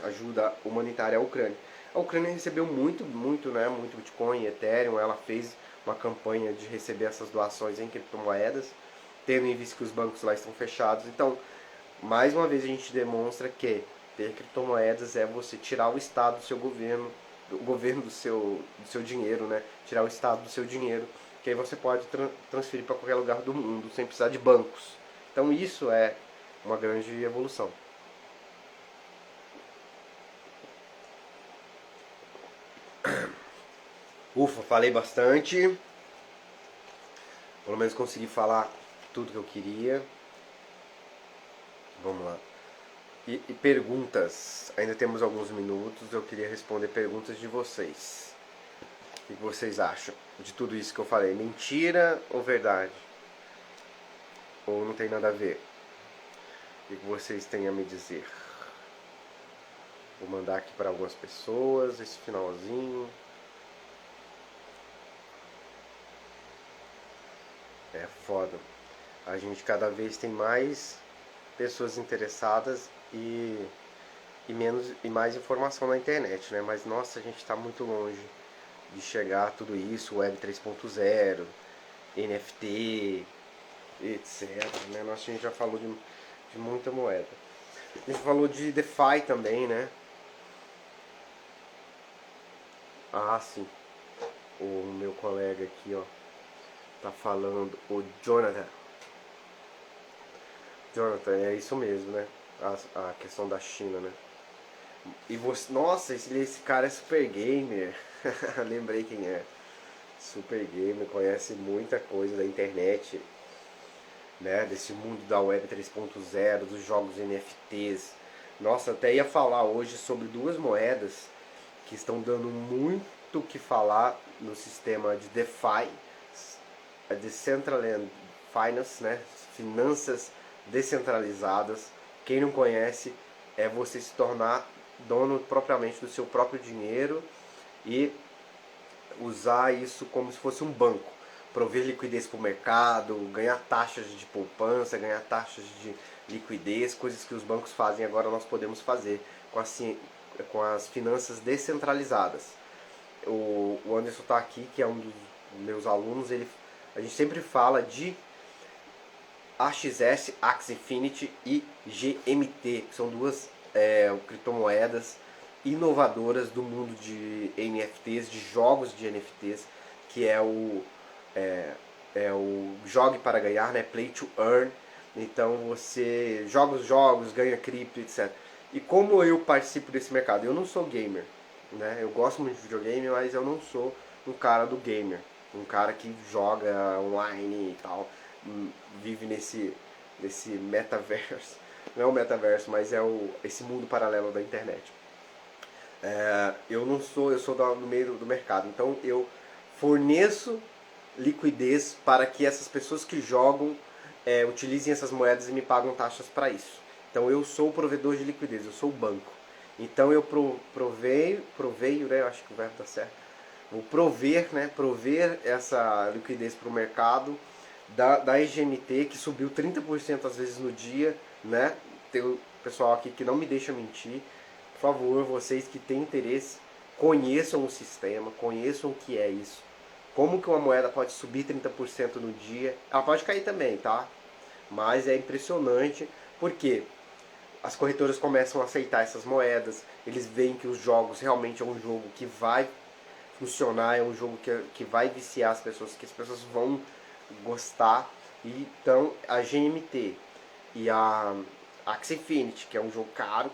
Ajuda humanitária à Ucrânia. A Ucrânia recebeu muito, né? Muito Bitcoin, Ethereum. Ela fez uma campanha de receber essas doações em criptomoedas, tendo em vista que os bancos lá estão fechados. Então, mais uma vez a gente demonstra que ter criptomoedas é você tirar o Estado do seu governo, o governo do seu dinheiro, né? Tirar o Estado do seu dinheiro, que aí você pode transferir para qualquer lugar do mundo sem precisar de bancos. Então isso é uma grande evolução. Ufa, falei bastante. Pelo menos consegui falar tudo que eu queria. Vamos lá. E perguntas. Ainda temos alguns minutos. Eu queria responder perguntas de vocês. O que vocês acham de tudo isso que eu falei? Mentira ou verdade? Ou não tem nada a ver? O que vocês têm a me dizer? Vou mandar aqui para algumas pessoas esse finalzinho. É foda. A gente cada vez tem mais pessoas interessadas e menos e mais informação na internet, né? Mas nossa, a gente está muito longe de chegar a tudo isso, Web 3.0, NFT, etc. Né? Nossa, a gente já falou de muita moeda. A gente falou de DeFi também, né? Ah, sim. O meu colega aqui, ó, tá falando, o Jonathan. Jonathan, é isso mesmo, né? A questão da China, né? E você, nossa, esse cara é super gamer. Lembrei quem é. Super gamer, conhece muita coisa da internet, né? Desse mundo da Web 3.0, dos jogos NFTs. Nossa, até ia falar hoje sobre duas moedas que estão dando muito o que falar no sistema de DeFi, a Decentraland Finance, né? Finanças descentralizadas. Quem não conhece, é você se tornar dono propriamente do seu próprio dinheiro e usar isso como se fosse um banco, prover liquidez para o mercado, ganhar taxas de poupança, ganhar taxas de liquidez, coisas que os bancos fazem agora nós podemos fazer com as finanças descentralizadas. O Anderson está aqui, que é um dos meus alunos, a gente sempre fala de AXS, Axie Infinity e GMT, que são duas criptomoedas inovadoras do mundo de NFTs, de jogos de NFTs, que é, é o jogue para ganhar, né? Play to earn. Então você joga os jogos, ganha cripto, etc. E como eu participo desse mercado? Eu não sou gamer, né? Eu gosto muito de videogame, mas eu não sou um cara do gamer, um cara que joga online e tal, vive nesse metaverso. Não é o metaverso, mas é esse mundo paralelo da internet. Eu não sou, eu sou no meio do mercado, então eu forneço liquidez para que essas pessoas que jogam utilizem essas moedas e me pagam taxas para isso. Então eu sou o provedor de liquidez, eu sou o banco. Então eu proveio, né, acho que o verbo está certo, vou prover, né, prover essa liquidez para o mercado da EGMT, que subiu 30% às vezes no dia, né? Tem o pessoal aqui que não me deixa mentir. Por favor, vocês que têm interesse, conheçam o sistema, conheçam o que é isso. Como que uma moeda pode subir 30% no dia? Ela pode cair também, tá? Mas é impressionante, porque as corretoras começam a aceitar essas moedas, eles veem que os jogos realmente é um jogo que vai funcionar, é um jogo que vai viciar as pessoas, que as pessoas vão gostar. E então a GMT e a Axie Infinity, que é um jogo caro,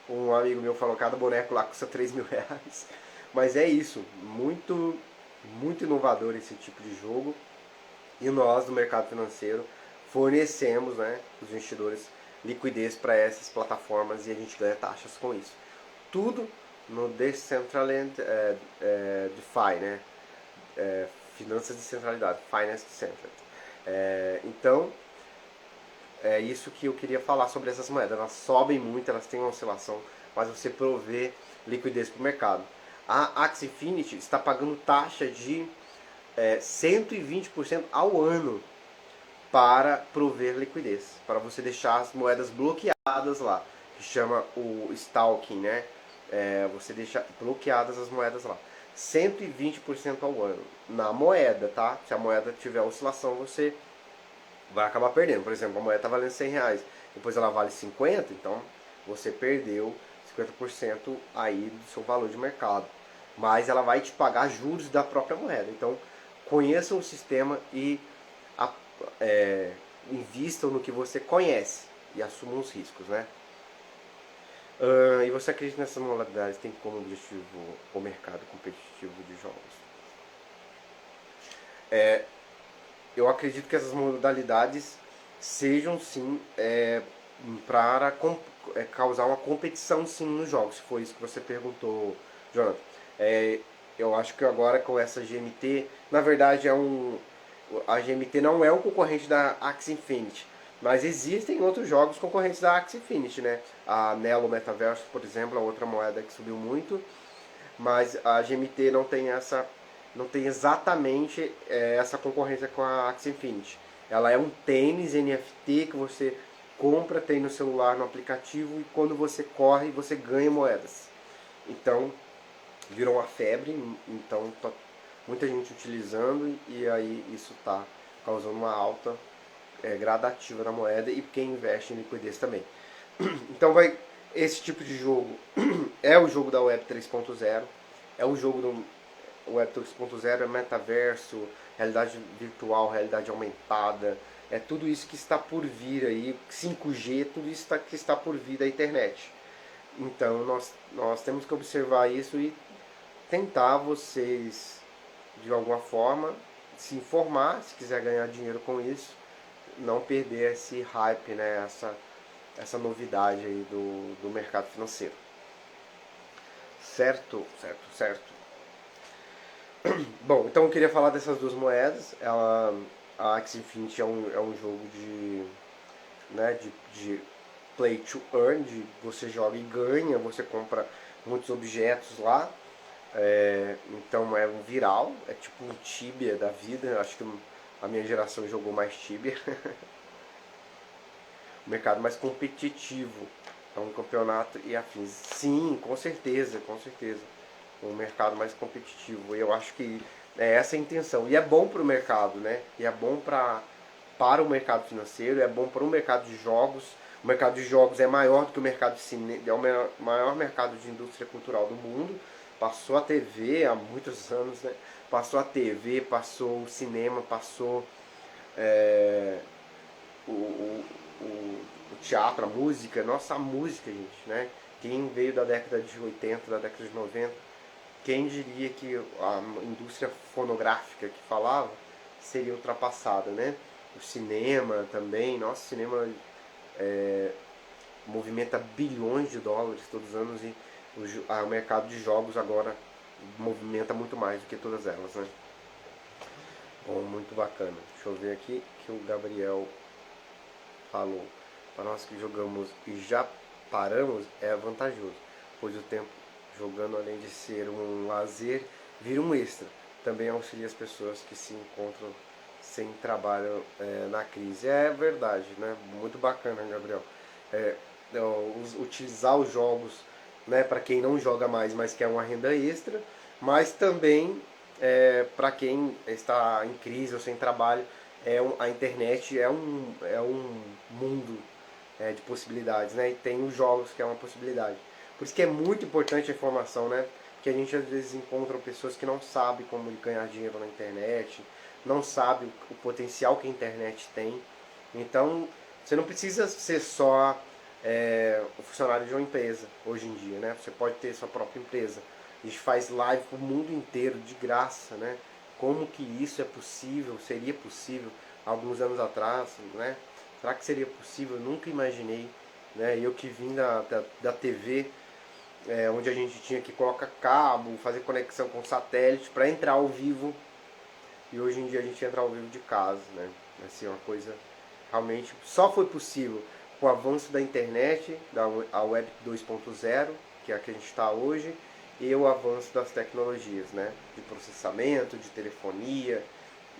um amigo meu falou, cada boneco lá custa 3 mil reais. Mas é isso, muito inovador esse tipo de jogo. E nós do mercado financeiro fornecemos, né, os investidores liquidez para essas plataformas e a gente ganha taxas com isso. Tudo no Decentraland DeFi, né? Finanças descentralizadas, Finance Decentraland. Então, é isso que eu queria falar sobre essas moedas. Elas sobem muito, elas têm uma oscilação, mas você provê liquidez para o mercado. A Axie Infinity está pagando taxa de 120% ao ano para prover liquidez, para você deixar as moedas bloqueadas lá, que chama o stalking, né? Você deixa bloqueadas as moedas lá. 120% ao ano na moeda, tá? Se a moeda tiver oscilação, você vai acabar perdendo. Por exemplo, a moeda está valendo 100 reais, depois ela vale 50, então você perdeu 50% aí do seu valor de mercado. Mas ela vai te pagar juros da própria moeda. Então, conheçam o sistema e invistam no que você conhece e assumam os riscos, né? E você acredita nessas modalidades tem como objetivo o mercado competitivo de jogos? Eu acredito que essas modalidades sejam sim para causar uma competição sim nos jogos, se foi isso que você perguntou, Jonathan. Eu acho que agora com essa GMT, na verdade a GMT não é um concorrente da Axie Infinity, mas existem outros jogos concorrentes da Axie Infinity, né? A Nelo Metaverse, por exemplo, é outra moeda que subiu muito, mas a GMT não tem exatamente essa concorrência com a Axie Infinity. Ela é um tênis NFT que você compra, tem no celular, no aplicativo, e quando você corre, você ganha moedas. Então, virou uma febre, então tá muita gente utilizando, e aí isso está causando uma alta gradativa da moeda, e quem investe em liquidez também. Então esse tipo de jogo é o jogo da Web 3.0, é o jogo do Web 2.0, é metaverso, realidade virtual, realidade aumentada, é tudo isso que está por vir aí, 5G, tudo isso que está por vir da internet. Então nós temos que observar isso e tentar vocês, de alguma forma, se informar, se quiser ganhar dinheiro com isso, não perder esse hype, né, essa novidade aí do mercado financeiro. Certo, certo, certo. Bom, então eu queria falar dessas duas moedas. A Axie Infinity é um jogo né, de play to earn, de você joga e ganha, você compra muitos objetos lá. Então é um viral, é tipo um Tibia da vida. Acho que a minha geração jogou mais Tibia. O mercado mais competitivo, é um campeonato e afins. Sim, com certeza, com certeza. Um mercado mais competitivo. Eu acho que é essa a intenção. E é bom para o mercado, né? E é bom para o mercado financeiro, é bom para o mercado de jogos. O mercado de jogos é maior do que o mercado de cinema, é o maior mercado de indústria cultural do mundo. Passou a TV há muitos anos, né? Passou a TV, passou o cinema, passou o, o, o teatro, a música. Nossa, a música, gente, né? Quem veio da década de 80, da década de 90, quem diria que a indústria fonográfica que falava seria ultrapassada, né? O cinema também, nosso cinema movimenta bilhões de dólares todos os anos, e o mercado de jogos agora movimenta muito mais do que todas elas, né? Bom, muito bacana. Deixa eu ver aqui que o Gabriel falou. Para nós que jogamos e já paramos, é vantajoso, pois o tempo jogando, além de ser um lazer, vira um extra. Também auxilia as pessoas que se encontram sem trabalho na crise. É verdade, né? Muito bacana, Gabriel. Utilizar os jogos, né, para quem não joga mais, mas quer uma renda extra, mas também para quem está em crise ou sem trabalho, a internet é um mundo de possibilidades, né? E tem os jogos, que é uma possibilidade. Por isso que é muito importante a informação, né? Porque a gente às vezes encontra pessoas que não sabem como ganhar dinheiro na internet, não sabem o potencial que a internet tem. Então, você não precisa ser só o funcionário de uma empresa hoje em dia, né? Você pode ter sua própria empresa. A gente faz live para o mundo inteiro de graça, né? Como que isso é possível, seria possível alguns anos atrás, né? Será que seria possível? Eu nunca imaginei, né? Eu que vim da TV, onde a gente tinha que colocar cabo, fazer conexão com satélite para entrar ao vivo, e hoje em dia a gente entra ao vivo de casa, né? Assim, uma coisa realmente só foi possível com o avanço da internet, a Web 2.0, que é a que a gente está hoje, e o avanço das tecnologias, né? De processamento, de telefonia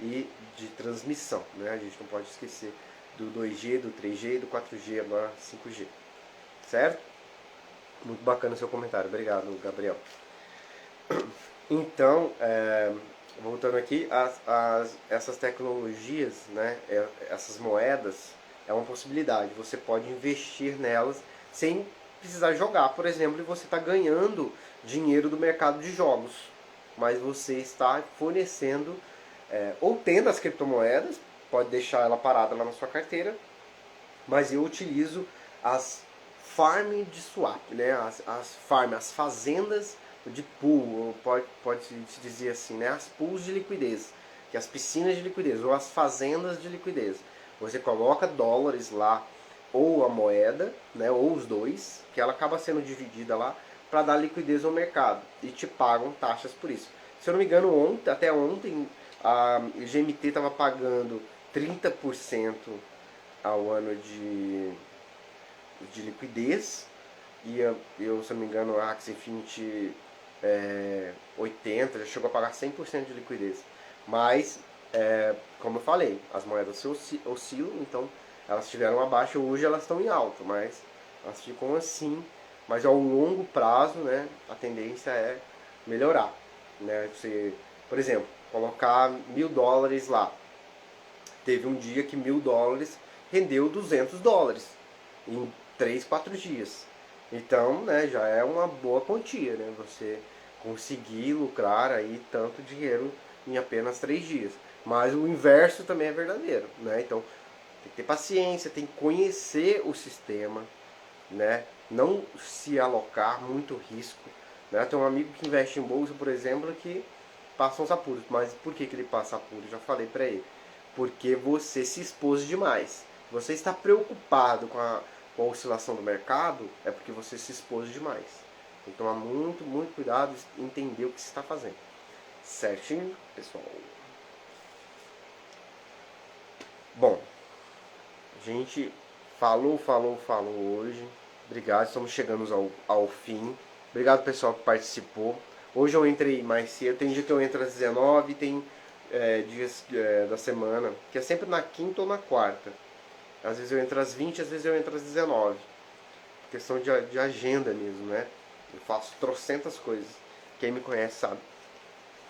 e de transmissão, né? A gente não pode esquecer do 2G, do 3G, do 4G, agora 5G. Certo? Muito bacana o seu comentário. Obrigado, Gabriel. Então, voltando aqui, essas tecnologias, né, essas moedas, é uma possibilidade. Você pode investir nelas sem precisar jogar, por exemplo, e você está ganhando dinheiro do mercado de jogos, mas você está fornecendo ou tendo as criptomoedas, pode deixar ela parada lá na sua carteira, mas eu utilizo as farm de swap, né? As fazendas de pool, pode se dizer assim, né? As pools de liquidez, que é as piscinas de liquidez, ou as fazendas de liquidez. Você coloca dólares lá, ou a moeda, né? Ou os dois, que ela acaba sendo dividida lá para dar liquidez ao mercado, e te pagam taxas por isso. Se eu não me engano, até ontem, a GMT estava pagando 30% ao ano de liquidez, e eu, se não me engano, a Axie Infinity 80, já chegou a pagar 100% de liquidez. Mas, como eu falei, as moedas oscilam, então elas tiveram uma baixa, hoje elas estão em alta, mas elas ficam assim. Mas ao longo prazo, né, a tendência é melhorar. Né? Você, por exemplo, colocar $1.000 lá. Teve um dia que $1.000 rendeu $200 em 3, 4 dias. Então, né, já é uma boa quantia, né? Você conseguir lucrar aí tanto dinheiro em apenas 3 dias. Mas o inverso também é verdadeiro, né? Então, tem que ter paciência, tem que conhecer o sistema, né? Não se alocar muito risco. Né? Tem um amigo que investe em bolsa, por exemplo, que passa uns apuros. Mas por que ele passa apuros? Já falei para ele. Porque você se expôs demais. Você está preocupado com a oscilação do mercado, é porque você se expôs demais. Tem que tomar muito, muito cuidado e entender o que você está fazendo. Certinho, pessoal? Bom, a gente falou hoje. Obrigado, estamos chegando ao fim. Obrigado, pessoal, que participou. Hoje eu entrei mais cedo. Tem dia que eu entro às 19, tem dias da semana, que é sempre na quinta ou na quarta. Às vezes eu entro às 20, às vezes eu entro às 19. Questão de agenda mesmo, né? Eu faço trocentas coisas. Quem me conhece sabe.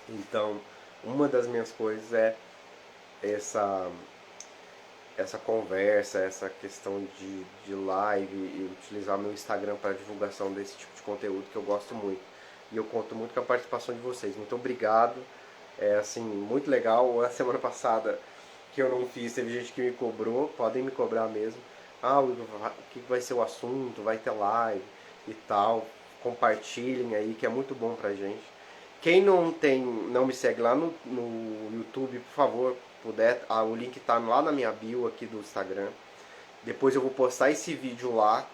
Então, uma das minhas coisas é essa conversa, essa questão de live e utilizar meu Instagram para divulgação desse tipo de conteúdo que eu gosto muito. E eu conto muito com a participação de vocês. Muito obrigado. É assim, muito legal. A semana passada que eu não fiz, teve gente que me cobrou, podem me cobrar mesmo. Ah, o que vai ser o assunto? Vai ter live e tal. Compartilhem aí, que é muito bom pra gente. Quem não me segue lá no YouTube, por favor, puder, o link tá lá na minha bio aqui do Instagram. Depois eu vou postar esse vídeo lá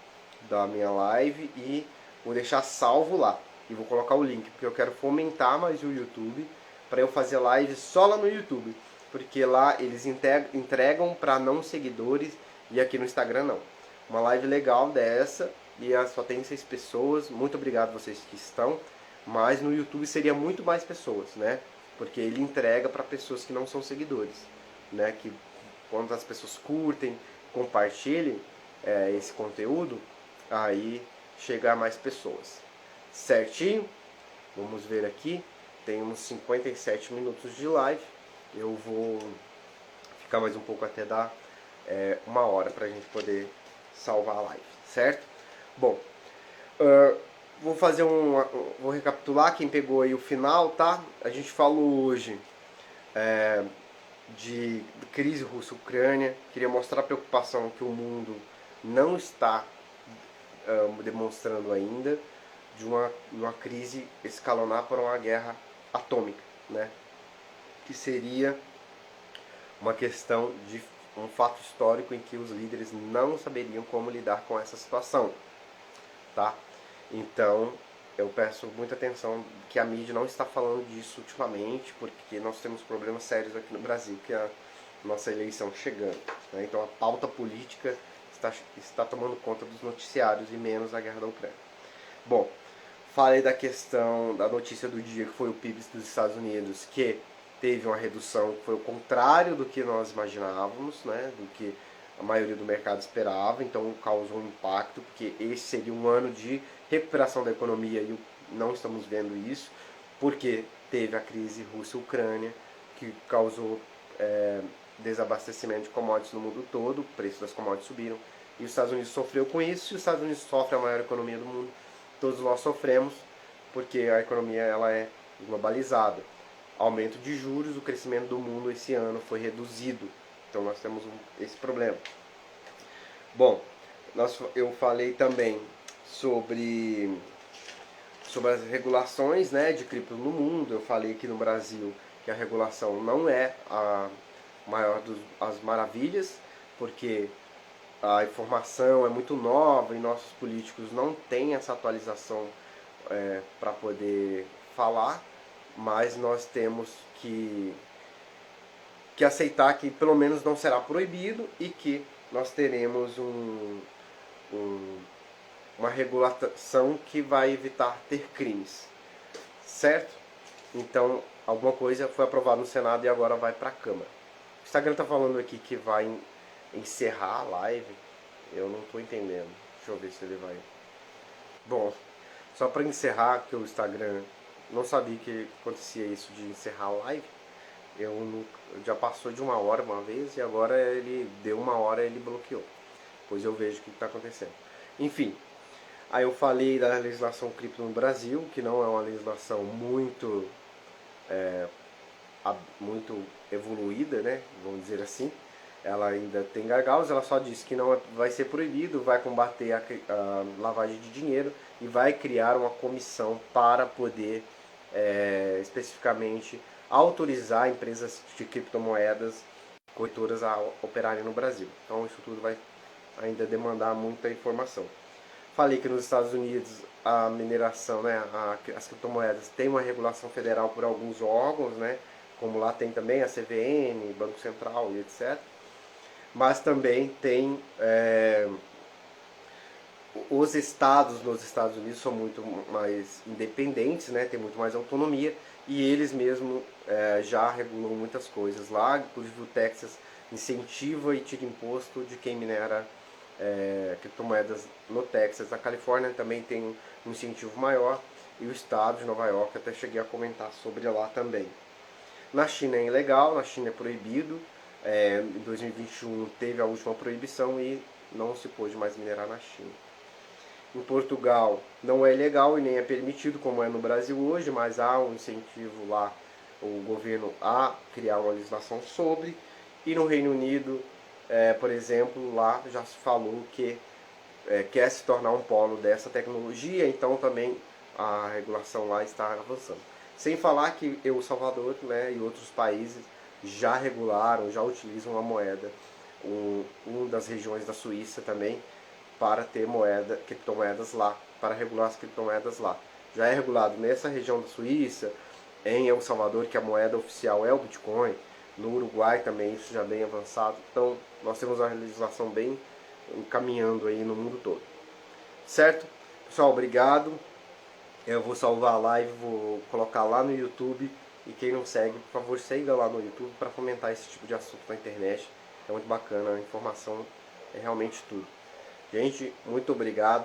da minha live e vou deixar salvo lá. E vou colocar o link, porque eu quero fomentar mais o YouTube para eu fazer live só lá no YouTube. Porque lá eles entregam para não seguidores e aqui no Instagram não. Uma live legal dessa e só tem 6 pessoas. Muito obrigado a vocês que estão. Mas no YouTube seria muito mais pessoas, né? Porque ele entrega para pessoas que não são seguidores, né? Que quando as pessoas curtem, compartilhem esse conteúdo, aí chega a mais pessoas. Certinho? Vamos ver aqui. Tem uns 57 minutos de live. Eu vou ficar mais um pouco até dar 1 hora para a gente poder salvar a live, certo? Bom, vou recapitular quem pegou aí o final, tá? A gente falou hoje de crise Rússia-Ucrânia. Queria mostrar a preocupação que o mundo não está demonstrando ainda de uma crise escalonar para uma guerra atômica, né? Que seria uma questão de um fato histórico em que os líderes não saberiam como lidar com essa situação, tá? Então, eu peço muita atenção que a mídia não está falando disso ultimamente, porque nós temos problemas sérios aqui no Brasil, que é a nossa eleição chegando, né? Então a pauta política está tomando conta dos noticiários e menos a guerra da Ucrânia. Bom, falei da questão da notícia do dia, que foi o PIB dos Estados Unidos, que teve uma redução que foi o contrário do que nós imaginávamos, né? Do que a maioria do mercado esperava, então causou um impacto, porque esse seria um ano de recuperação da economia e não estamos vendo isso, porque teve a crise Rússia-Ucrânia, que causou desabastecimento de commodities no mundo todo, o preço das commodities subiram, e os Estados Unidos sofreu com isso. Se os Estados Unidos sofrem a maior economia do mundo, todos nós sofremos, porque a economia ela é globalizada. Aumento de juros, o crescimento do mundo esse ano foi reduzido. Então nós temos esse problema. Bom, eu falei também sobre as regulações, né, de cripto no mundo. Eu falei que no Brasil que a regulação não é a maior das maravilhas, porque a informação é muito nova e nossos políticos não têm essa atualização para poder falar, mas nós temos que aceitar que pelo menos não será proibido e que nós teremos uma regulação que vai evitar ter crimes, certo? Então, alguma coisa foi aprovada no Senado e agora vai para a Câmara. O Instagram está falando aqui que vai encerrar a live. Eu não tô entendendo. Deixa eu ver se ele vai. Bom, só para encerrar, que o Instagram não sabia que acontecia isso de encerrar a live. Já passou de 1 hora uma vez e agora ele deu 1 hora e ele bloqueou. Pois eu vejo o que está acontecendo. Enfim, aí eu falei da legislação cripto no Brasil, que não é uma legislação muito evoluída, né? Vamos dizer assim. Ela ainda tem gargalos, ela só diz que não vai ser proibido, vai combater a lavagem de dinheiro e vai criar uma comissão para poder especificamente autorizar empresas de criptomoedas, corretoras a operarem no Brasil. Então isso tudo vai ainda demandar muita informação. Falei que nos Estados Unidos a mineração, né, as criptomoedas tem uma regulação federal por alguns órgãos, né, como lá tem também a CVM, Banco Central e etc. Mas também tem os estados nos Estados Unidos são muito mais independentes, né, tem muito mais autonomia e eles mesmo já regulam muitas coisas lá, inclusive o Texas incentiva e tira imposto de quem minera criptomoedas no Texas. A Califórnia também tem um incentivo maior e o estado de Nova York, até cheguei a comentar sobre lá também. Na China é ilegal, na China é proibido. Em 2021 teve a última proibição e não se pôde mais minerar na China. Em Portugal não é ilegal e nem é permitido, como é no Brasil hoje, mas há um incentivo lá, o governo a criar uma legislação sobre. E no Reino Unido, por exemplo, lá já se falou que quer se tornar um polo dessa tecnologia, então também a regulação lá está avançando. Sem falar que El Salvador, né, e outros países já regularam, já utilizam a moeda, uma das regiões da Suíça também, para ter criptomoedas lá, para regular as criptomoedas lá. Já é regulado nessa região da Suíça, em El Salvador, que a moeda oficial é o Bitcoin, no Uruguai também isso já bem avançado. Então nós temos uma legislação bem caminhando aí no mundo todo. Certo? Pessoal, obrigado. Eu vou salvar a live, vou colocar lá no YouTube. E quem não segue, por favor, siga lá no YouTube para fomentar esse tipo de assunto na internet. É muito bacana, a informação é realmente tudo. Gente, muito obrigado.